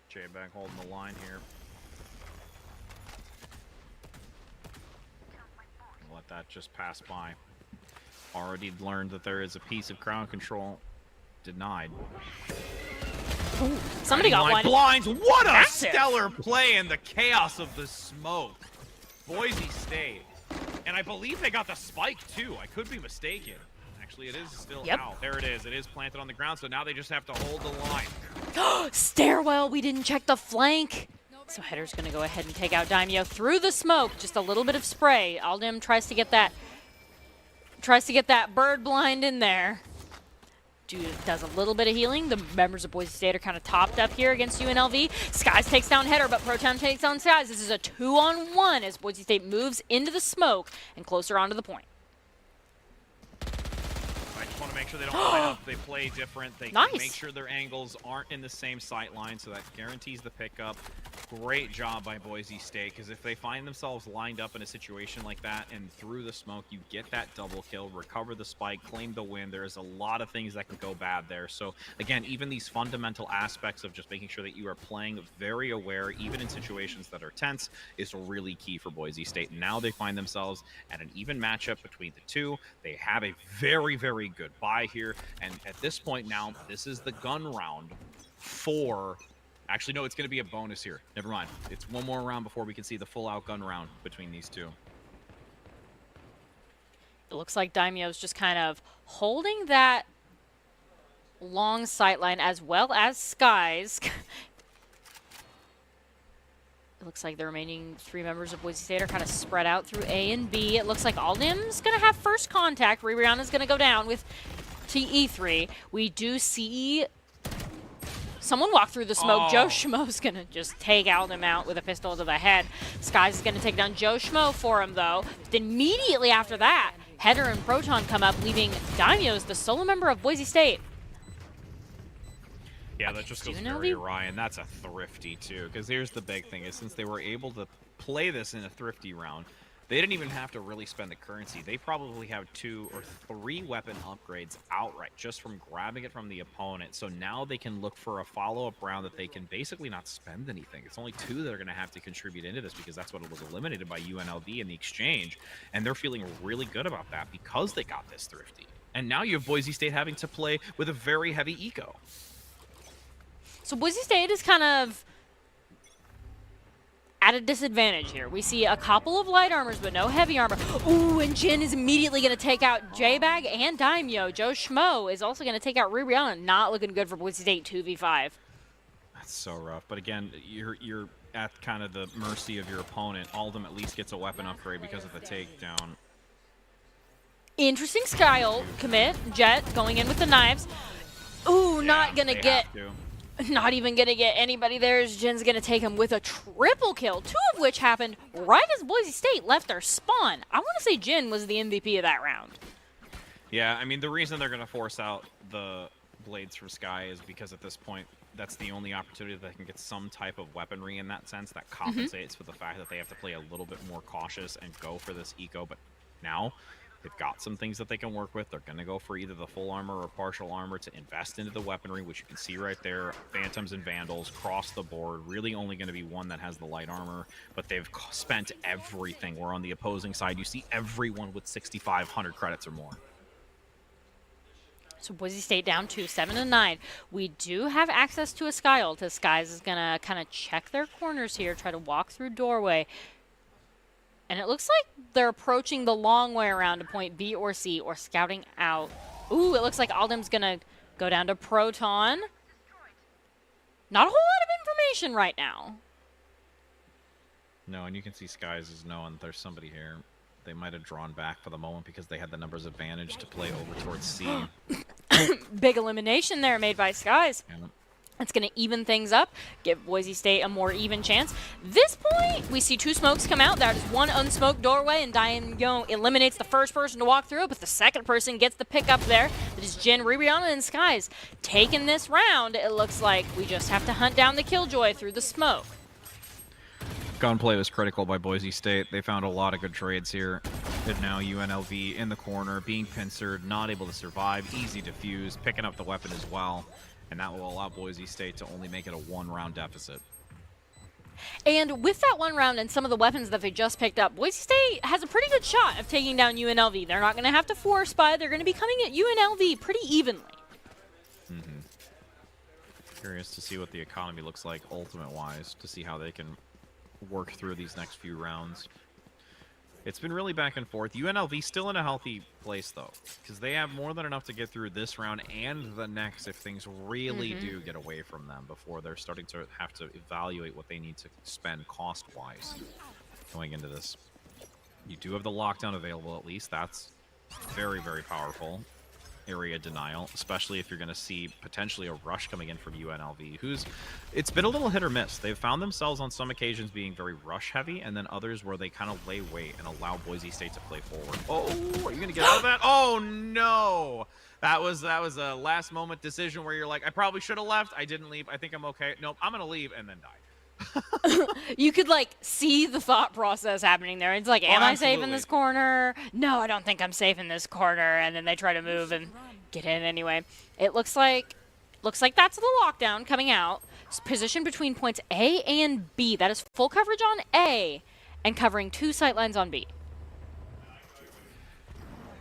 J-Bag holding the line here. Let that just pass by. Already learned that there is a piece of crowd control denied. Somebody got Line one. blinds. What a Massive. stellar play in the chaos of the smoke. Boise State. And I believe they got the spike too. I could be mistaken. Actually, it is still out. There it is. It is planted on the ground, so now they just have to hold the line. Stairwell, we didn't check the flank. So Header's going to go ahead and take out Daimyo through the smoke. Just a little bit of spray. Aldim tries to get that bird blind in there. Does a little bit of healing. The members of Boise State are kind of topped up here against UNLV. Skies takes down Header, but Proton takes down Skies. This is a 2-on-1 as Boise State moves into the smoke and closer onto the point. I just want to make sure they don't line up. They play different. They Nice. make sure their angles aren't in the same sight line, so that guarantees the pickup. Great job by Boise State, because if they find themselves lined up in a situation like that and through the smoke, you get that double kill, recover the spike, claim the win. There's a lot of things that can go bad there. So again, even these fundamental aspects of just making sure that you are playing very aware, even in situations that are tense, is really key for Boise State. Now they find themselves at an even matchup between the two. They have a very, very good buy here, and at this point now, this is the gun round for... Actually, no, it's going to be a bonus here. Never mind. It's one more round before we can see the full-out gun round between these two. It looks like Daimyo's just kind of holding that long sight line as well as Skies. It looks like the remaining 3 members of Boise State are kind of spread out through A and B. It looks like Aldim's going to have first contact. Rihanna's going to go down with TE3. We do see someone walk through the smoke. Joe Schmo's going to just take Aldim out with a pistol to the head. Skies is going to take down Joe Schmo for him, though. Then immediately after that, Header and Proton come up, leaving Daimyo as the solo member of Boise State. Yeah, that just goes very awry, and that's a thrifty, too. Because here's the big thing, is since they were able to play this in a thrifty round, they didn't even have to really spend the currency. They probably have 2 or 3 weapon upgrades outright just from grabbing it from the opponent. So now they can look for a follow-up round that they can basically not spend anything. It's only 2 that are going to have to contribute into this because that's what was eliminated by UNLV in the exchange. And they're feeling really good about that because they got this thrifty. And now you have Boise State having to play with a very heavy eco. So Boise State is kind of at a disadvantage here. We see a couple of light armors, but no heavy armor. Ooh, and Jin is immediately going to take out J-Bag and Daimyo. Joe Schmo is also going to take out Rihanna. Not looking good for Boise State 2v5. That's so rough. But again, you're at kind of the mercy of your opponent. Aldim at least gets a weapon upgrade because of the takedown. Interesting style commit. Jet going in with the knives. Ooh, not going to get... Not even going to get anybody there as Jin's going to take him with a triple kill, 2 of which happened right as Boise State left their spawn. I want to say Jin was the MVP of that round. Yeah, I mean, the reason they're going to force out the blades from Sky is because at this point, that's the only opportunity that they can get some type of weaponry in that sense that compensates for the fact that they have to play a little bit more cautious and go for this eco. But now they've got some things that they can work with. They're going to go for either the full armor or partial armor to invest into the weaponry, which you can see right there. Phantoms and Vandals across the board. Really only going to be one that has the light armor, but they've spent everything. Where on the opposing side, you see everyone with 6,500 credits or more. So Boise State down to 7-9. We do have access to a Sky ult. Skies is going to kind of check their corners here, try to walk through doorway. And it looks like they're approaching the long way around to point B or C or scouting out. Ooh, it looks like Aldim's going to go down to Proton. Not a whole lot of information right now. No, and you can see Skies is knowing there's somebody here. They might have drawn back for the moment because they had the numbers advantage to play over towards C. Big elimination there made by Skies. Yeah. It's going to even things up, give Boise State a more even chance. This point, we see 2 smokes come out. That is 1 unsmoked doorway, and Daimyo eliminates the first person to walk through, but the second person gets the pick up there. That is Jin, Rihanna, and Skies. Taking this round, it looks like we just have to hunt down the Killjoy through the smoke. Gunplay was critical by Boise State. They found a lot of good trades here. And now UNLV in the corner, being pincered, not able to survive, easy to fuse, picking up the weapon as well. And that will allow Boise State to only make it a 1-round deficit. And with that 1 round and some of the weapons that they just picked up, Boise State has a pretty good shot of taking down UNLV. They're not going to have to force buy. They're going to be coming at UNLV pretty evenly. Curious to see what the economy looks like ultimate-wise, to see how they can work through these next few rounds. It's been really back and forth. UNLV still in a healthy place, though, because they have more than enough to get through this round and the next if things really do get away from them before they're starting to have to evaluate what they need to spend cost-wise going into this. You do have the lockdown available, at least. That's very, very powerful. Area denial, especially if you're going to see potentially a rush coming in from UNLV, it's been a little hit or miss. They've found themselves on some occasions being very rush heavy, and then others where they kind of lay weight and allow Boise State to play forward. Oh, are you going to get out of that? Oh no, that was a last moment decision where you're like, I probably should have left. I didn't leave. I think I'm okay. Nope, I'm going to leave, and then die. You could like see the thought process happening there. It's like, am I safe in this corner? No, I don't think I'm safe in this corner. And then they try to move and get in anyway. It looks like that's the lockdown coming out. It's positioned between points A and B. That is full coverage on A and covering 2 sightlines on B.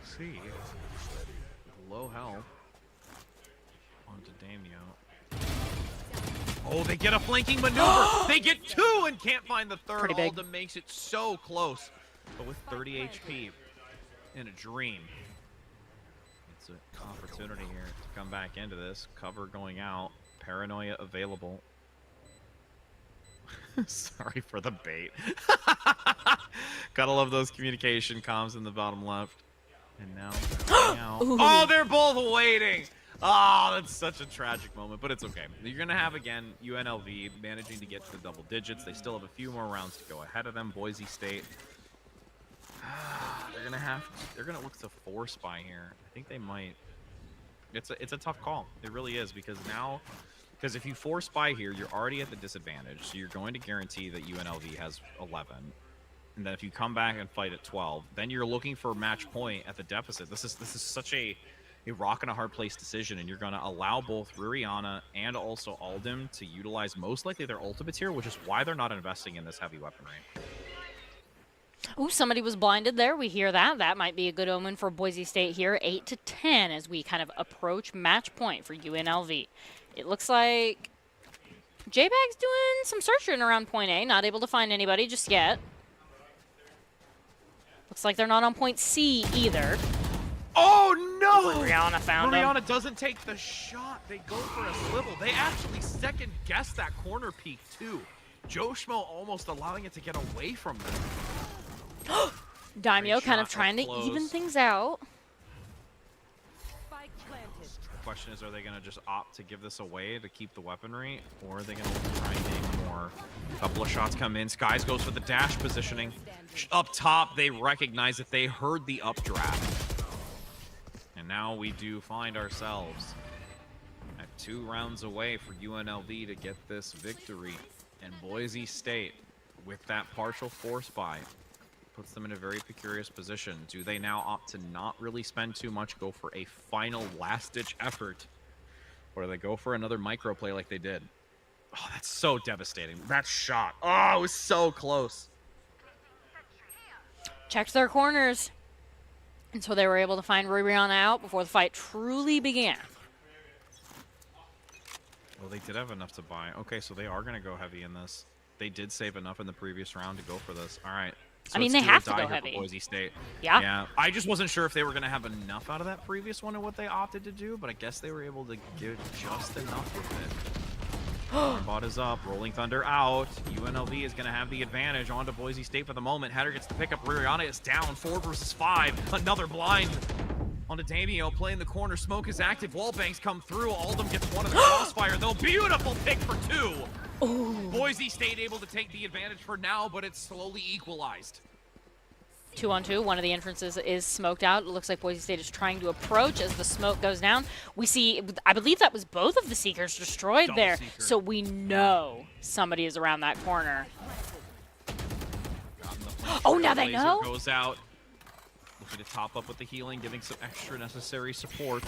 Let's see. Low health. Onto Damio. Oh, they get a flanking maneuver. They get 2 and can't find the third. Pretty big. Alden makes it so close. But with 30 HP in a dream. It's an opportunity here to come back into this. Cover going out. Paranoia available. Sorry for the bait. Gotta love those communication comms in the bottom left. And now they're out. Oh, they're both waiting. Oh, that's such a tragic moment, but it's okay. You're going to have, again, UNLV managing to get to the double digits. They still have a few more rounds to go ahead of them. Boise State, they're going to look to force by here. I think they might. It's a tough call. It really is, because if you force by here, you're already at the disadvantage. So you're going to guarantee that UNLV has 11. And then if you come back and fight at 12, then you're looking for a match point at the deficit. This is such a rock and a hard place decision, and you're going to allow both Ruriana and also Alden to utilize most likely their ultimates here, which is why they're not investing in this heavy weaponry. Ooh, somebody was blinded there. We hear that. That might be a good omen for Boise State here. 8-10 as we kind of approach match point for UNLV. It looks like J-Bag's doing some searching around point A. Not able to find anybody just yet. Looks like they're not on point C either. Oh no! Rihanna found him. Rihanna doesn't take the shot. They go for a swivel. They actually second guess that corner peek too. Joe Schmo almost allowing it to get away from them. Daimyo kind of shot trying to up close. even things out. The question is, are they going to just opt to give this away to keep the weaponry, or are they going to try and gain more? A couple of shots come in. Skies goes for the dash positioning. Up top, they recognize that they heard the updraft. And now we do find ourselves at 2 rounds away for UNLV to get this victory. And Boise State, with that partial force buy, puts them in a very precarious position. Do they now opt to not really spend too much, go for a final last-ditch effort? Or do they go for another micro play like they did? Oh, that's so devastating. That shot. Oh, it was so close. Checked their corners. And so they were able to find Rihanna out before the fight truly began. Well, they did have enough to buy. Okay, so they are going to go heavy in this. They did save enough in the previous round to go for this. All right. So I mean, it's they do or have to die go here heavy. for Boise State. Yeah. Yeah. I just wasn't sure if they were going to have enough out of that previous one and what they opted to do, but I guess they were able to give just enough with it. Bot is up. Rolling Thunder out. UNLV is going to have the advantage onto Boise State for the moment. Header gets the pickup. Rihanna is down. 4 versus 5. Another blind onto Damio. Playing the corner. Smoke is active. Wallbangs come through. Aldum gets one of the crossfire, though. Beautiful pick for 2. Ooh. Boise State able to take the advantage for now, but it's slowly equalized. 2-on-2. One of the entrances is smoked out. It looks like Boise State is trying to approach as the smoke goes down. We see, I believe that was both of the Seekers destroyed Double there. Seeker. So we know somebody is around that corner. Oh, now they Laser know? Goes out. Looking to top up with the healing, giving some extra necessary support.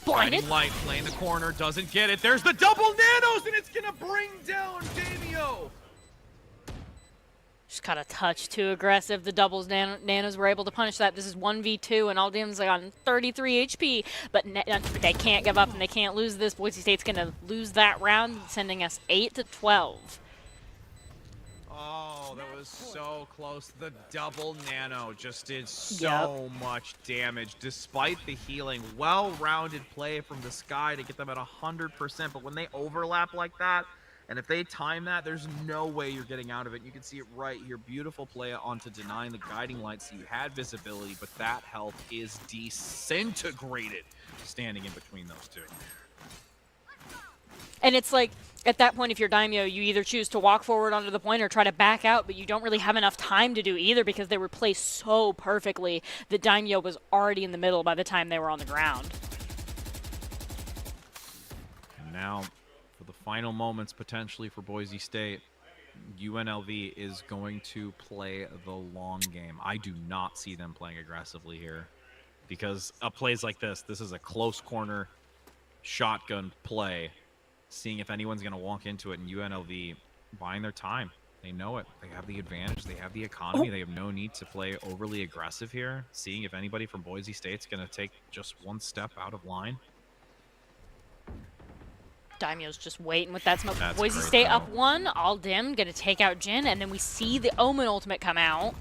Blinded. Guiding Light playing the corner, doesn't get it. There's the double nanos, and it's gonna bring down Damio. Just got a touch too aggressive. The doubles nanos were able to punish that. This is 1v2, and Aldim's like on 33 HP, but they can't give up and they can't lose this. Boise State's going to lose that round, sending us 8-12. Oh, that was so close. The double nano just did so much damage despite the healing. Well-rounded play from the Sky to get them at 100%, but when they overlap like that, and if they time that, there's no way you're getting out of it. You can see it right here. Beautiful play onto denying the guiding light, so you had visibility, but that health is disintegrated standing in between those two. And it's like, at that point, if you're Daimyo, you either choose to walk forward onto the point or try to back out, but you don't really have enough time to do either because they were placed so perfectly that Daimyo was already in the middle by the time they were on the ground. And now, for the final moments potentially for Boise State, UNLV is going to play the long game. I do not see them playing aggressively here because plays like this is a close corner shotgun play. Seeing if anyone's going to walk into it, and UNLV buying their time. They know it. They have the advantage. They have the economy. They have no need to play overly aggressive here. Seeing if anybody from Boise State's going to take just one step out of line. Daimyo's just waiting with that smoke. That's Boise great, State though. up 1. Aldim going to take out Jin, and then we see the Omen ultimate come out.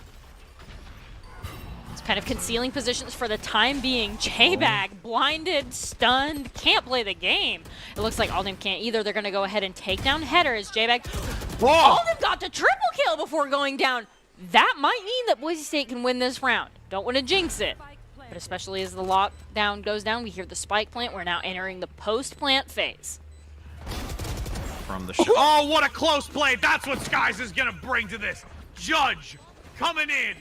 It's kind of concealing positions for the time being. J-Bag, blinded, stunned, can't play the game. It looks like Aldim can't either. They're going to go ahead and take down Header as J-Bag. Aldim got the triple kill before going down. That might mean that Boise State can win this round. Don't want to jinx it. But especially as the lockdown goes down, we hear the spike plant. We're now entering the post-plant phase. From the oh, what a close play. That's what Skies is going to bring to this. Judge coming in.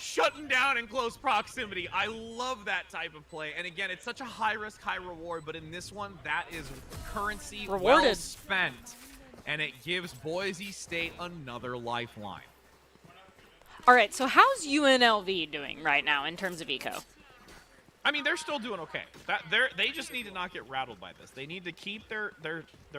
Shutting down in close proximity. I love that type of play. And again, it's such a high risk, high reward. But in this one, that is currency Rewarded. well spent. And it gives Boise State another lifeline. All right, so how's UNLV doing right now in terms of eco? I mean, they're still doing okay. They just need to not get rattled by this. They need to keep their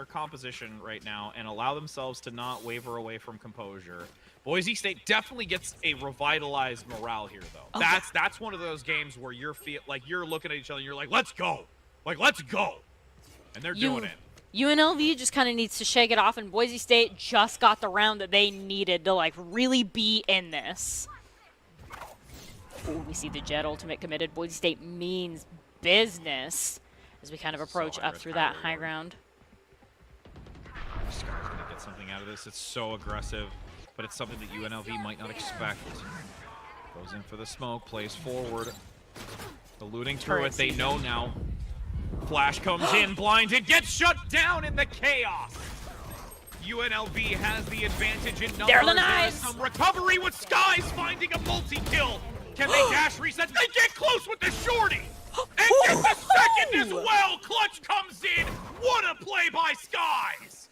composition right now and allow themselves to not waver away from composure. Boise State definitely gets a revitalized morale here, though. Okay. That's one of those games where you're looking at each other and you're like, let's go, let's go, and they're doing it. UNLV just kind of needs to shake it off, and Boise State just got the round that they needed to really be in this. Ooh, we see the Jet ultimate committed. Boise State means business as we kind of approach up through that high ground. Sky's gonna get something out of this. It's so aggressive, but it's something that UNLV might not expect. Goes in for the smoke, plays forward, eluding through it. They know now. Flash comes in, blinded, gets shut down in the chaos. UNLV has the advantage in numbers. There are the knives. Some recovery with Skies finding a multi-kill. Can they dash reset? They get close with the shorty. And get the second as well. Clutch comes in. What a play by Skies.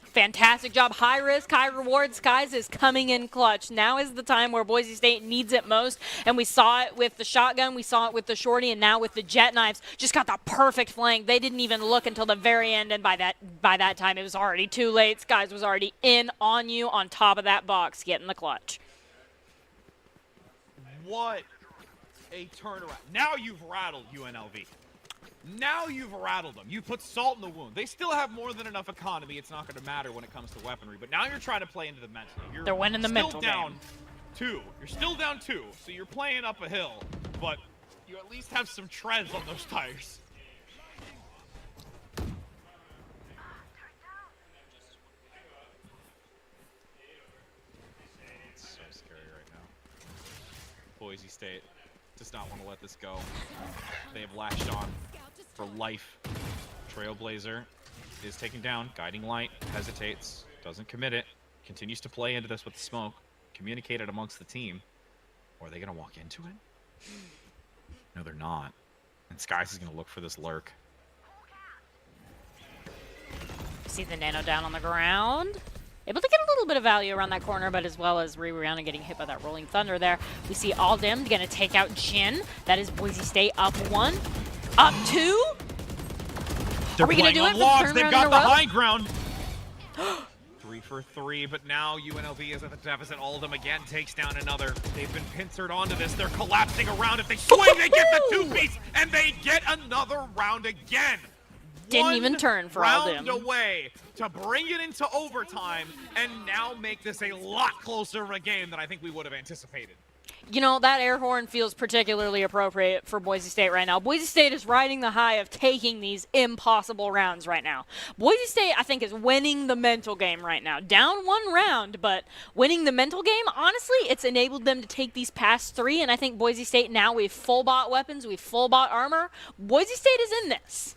Fantastic job. High risk, high reward. Skies is coming in clutch. Now is the time where Boise State needs it most. And we saw it with the shotgun. We saw it with the shorty. And now with the jet knives. Just got the perfect flank. They didn't even look until the very end. And by that time, it was already too late. Skies was already in on you on top of that box, getting the clutch. What a turnaround. Now you've rattled UNLV. Now you've rattled them. You put salt in the wound. They still have more than enough economy. It's not going to matter when it comes to weaponry. But now you're trying to play into the mental. They're winning the mental down game. 2. You're still down 2. So you're playing up a hill. But you at least have some treads on those tires. It's so scary right now. Boise State does not want to let this go. They have latched on for life. Trailblazer is taken down. Guiding Light hesitates, doesn't commit it, continues to play into this with the smoke, communicate it amongst the team. Or are they going to walk into it? No, they're not. And Skies is going to look for this lurk. See the nano down on the ground. Able to get a little bit of value around that corner, but as well as Rihanna getting hit by that Rolling Thunder there. We see Aldim going to take out Jin. That is Boise State up 1. Up 2? They're Are we going to do it on for the logs. third They've round in got a the row? high ground. 3 for 3, but now UNLV is at the deficit. All of them again takes down another. They've been pincered onto this. They're collapsing around. If they swing, they get the 2-piece, and they get another round again. Didn't even turn for all round them. away to bring it into overtime and now make this a lot closer of a game than I think we would have anticipated. You know, that air horn feels particularly appropriate for Boise State right now. Boise State is riding the high of taking these impossible rounds right now. Boise State, I think, is winning the mental game right now. Down 1 round, but winning the mental game, honestly, it's enabled them to take these past 3, and I think Boise State now, we've full-bought weapons, we've full-bought armor. Boise State is in this.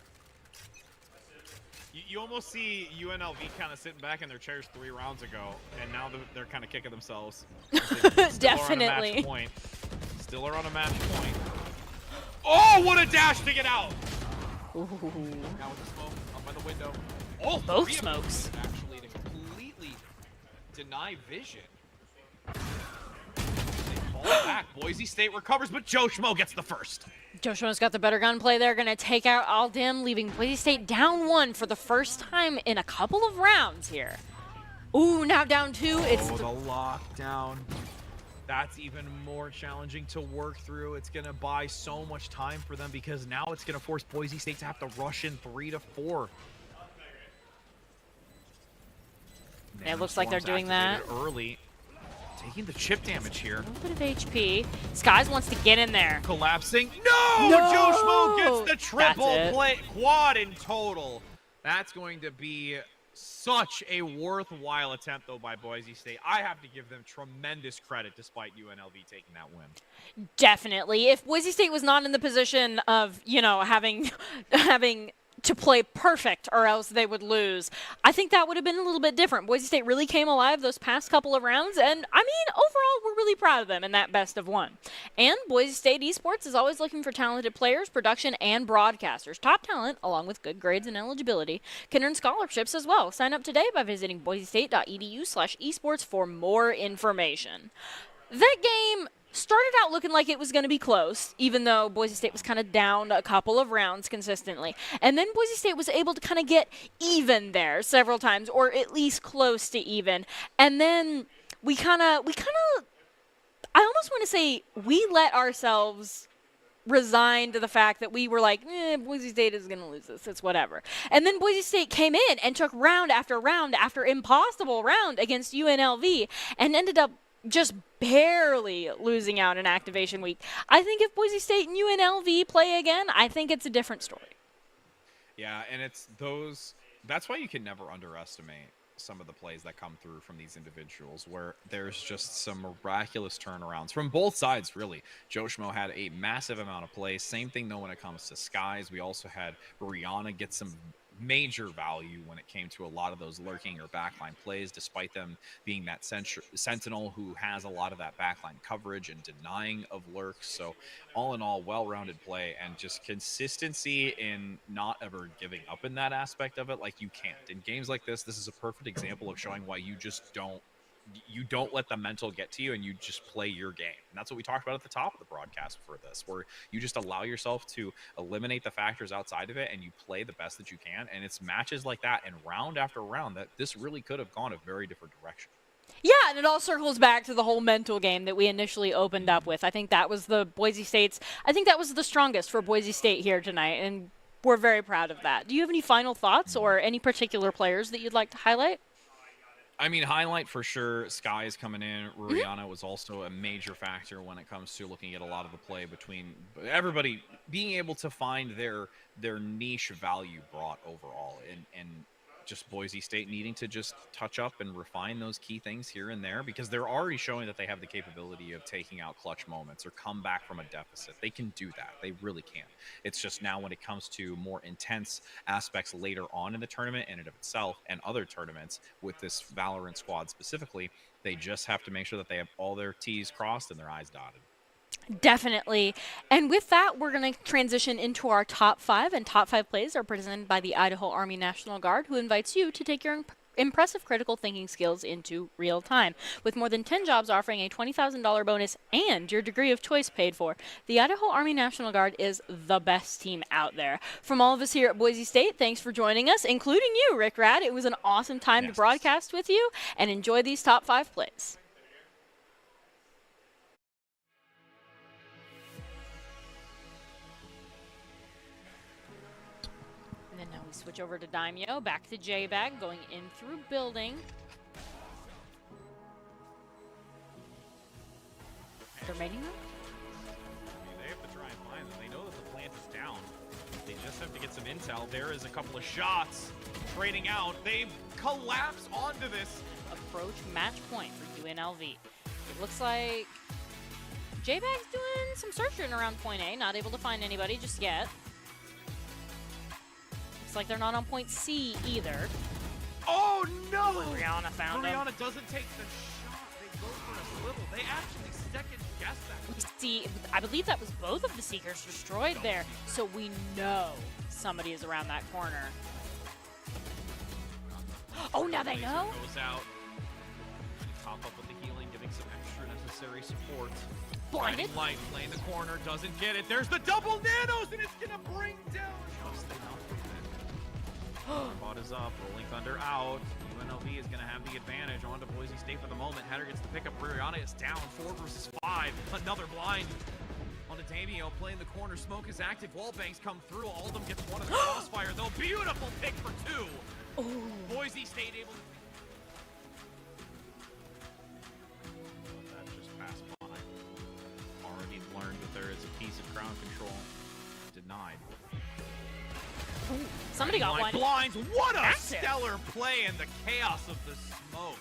You almost see UNLV kind of sitting back in their chairs 3 rounds ago, and now they're kind of kicking themselves. Definitely. Still are on a match point. Oh, what a dash to get out! Ooh. Now with the smoke up by the window. Oh, Both 3 of smokes. them actually to completely deny vision. They fall back. Boise State recovers, but Joe Schmo gets the first. Joe Schmo's got the better gunplay there, going to take out Aldim, leaving Boise State down 1 for the first time in a couple of rounds here. Ooh, now down 2. It's the lockdown. That's even more challenging to work through. It's going to buy so much time for them because now it's going to force Boise State to have to rush in 3 to 4. It looks like they're doing that. Early. Taking the chip damage here. A little bit of HP. Skies wants to get in there. Collapsing. No! Joe Schmo gets the triple play, quad in total. That's going to be such a worthwhile attempt, though, by Boise State. I have to give them tremendous credit despite UNLV taking that win. Definitely. If Boise State was not in the position of, you know, having to play perfect or else they would lose, I think that would have been a little bit different. Boise State really came alive those past couple of rounds, and I mean, overall, we're really proud of them in that best of 1. And Boise State Esports is always looking for talented players, production, and broadcasters. Top talent, along with good grades and eligibility, can earn scholarships as well. Sign up today by visiting boisestate.edu/esports for more information. That game started out looking like it was going to be close, even though Boise State was kind of down a couple of rounds consistently. And then Boise State was able to kind of get even there several times, or at least close to even. And then we kind of, I almost want to say we let ourselves resign to the fact that we were like, Boise State is going to lose this. It's whatever. And then Boise State came in and took round after impossible round against UNLV and ended up just barely losing out in activation week. I think if Boise State and UNLV play again, I think it's a different story. Yeah, and it's those. That's why you can never underestimate some of the plays that come through from these individuals, where there's just some miraculous turnarounds from both sides, really. Joe Schmo had a massive amount of plays. Same thing, though, when it comes to Skies. We also had Rihanna get some major value when it came to a lot of those lurking or backline plays, despite them being that sentinel who has a lot of that backline coverage and denying of lurks. So all in all, well-rounded play and just consistency in not ever giving up in that aspect of it. Like, you can't. In games like this is a perfect example of showing why you just don't let the mental get to you and you just play your game. And that's what we talked about at the top of the broadcast for this, where you just allow yourself to eliminate the factors outside of it and you play the best that you can. And it's matches like that and round after round that this really could have gone a very different direction. Yeah, and it all circles back to the whole mental game that we initially opened up with. I think that was the strongest for Boise State here tonight, and we're very proud of that. Do you have any final thoughts or any particular players that you'd like to highlight? I mean, highlight for sure, Sky is coming in. Rihanna was also a major factor when it comes to looking at a lot of the play between everybody being able to find their niche value brought overall. And just Boise State needing to just touch up and refine those key things here and there, because they're already showing that they have the capability of taking out clutch moments or come back from a deficit. They can do that. They really can. It's just now when it comes to more intense aspects later on in the tournament in and of itself and other tournaments with this Valorant squad specifically, they just have to make sure that they have all their T's crossed and their I's dotted. Definitely. And with that, we're going to transition into our top 5, and top 5 plays are presented by the Idaho Army National Guard, who invites you to take your impressive critical thinking skills into real time. With more than 10 jobs offering a $20,000 bonus and your degree of choice paid for, the Idaho Army National Guard is the best team out there. From all of us here at Boise State, thanks for joining us, including you, Rick Rad. It was an awesome time to broadcast with you, and enjoy these top 5 plays. And then now we switch over to Daimyo, back to J-Bag, going in through building. Remaining room? They have to try and find them. They know that the plant is down. They just have to get some intel. There is a couple of shots trading out. They collapse onto this. Approach match point for UNLV. It looks like J-Bag's doing some searching around point A, not able to find anybody just yet. Looks like they're not on point C either. Oh no! Rihanna found him. Rihanna doesn't take the shot. They go for a swivel. They actually second guess that. We see, I believe that was both of the Seekers destroyed there, so we know somebody is around that corner. Oh, now they know? Goes out. Top up with the healing, giving some extra necessary support. Blinded. Guiding Light playing the corner, doesn't get it. There's the double nanos, and it's gonna bring down just enough of it. Bot is up, Rolling Thunder out. UNLV is gonna have the advantage onto Boise State for the moment. Header gets the pickup. Rihanna is down 4 versus 5. Another blind onto Damio playing the corner. Smoke is active. Wallbangs come through. Alden gets one of the crossfire though. Beautiful pick for 2. Ooh. Boise State able to. That just passed by. Already learned that there is a piece of crown control denied. Ooh, somebody got one. Blinds. What a Active. stellar play in the chaos of the smoke.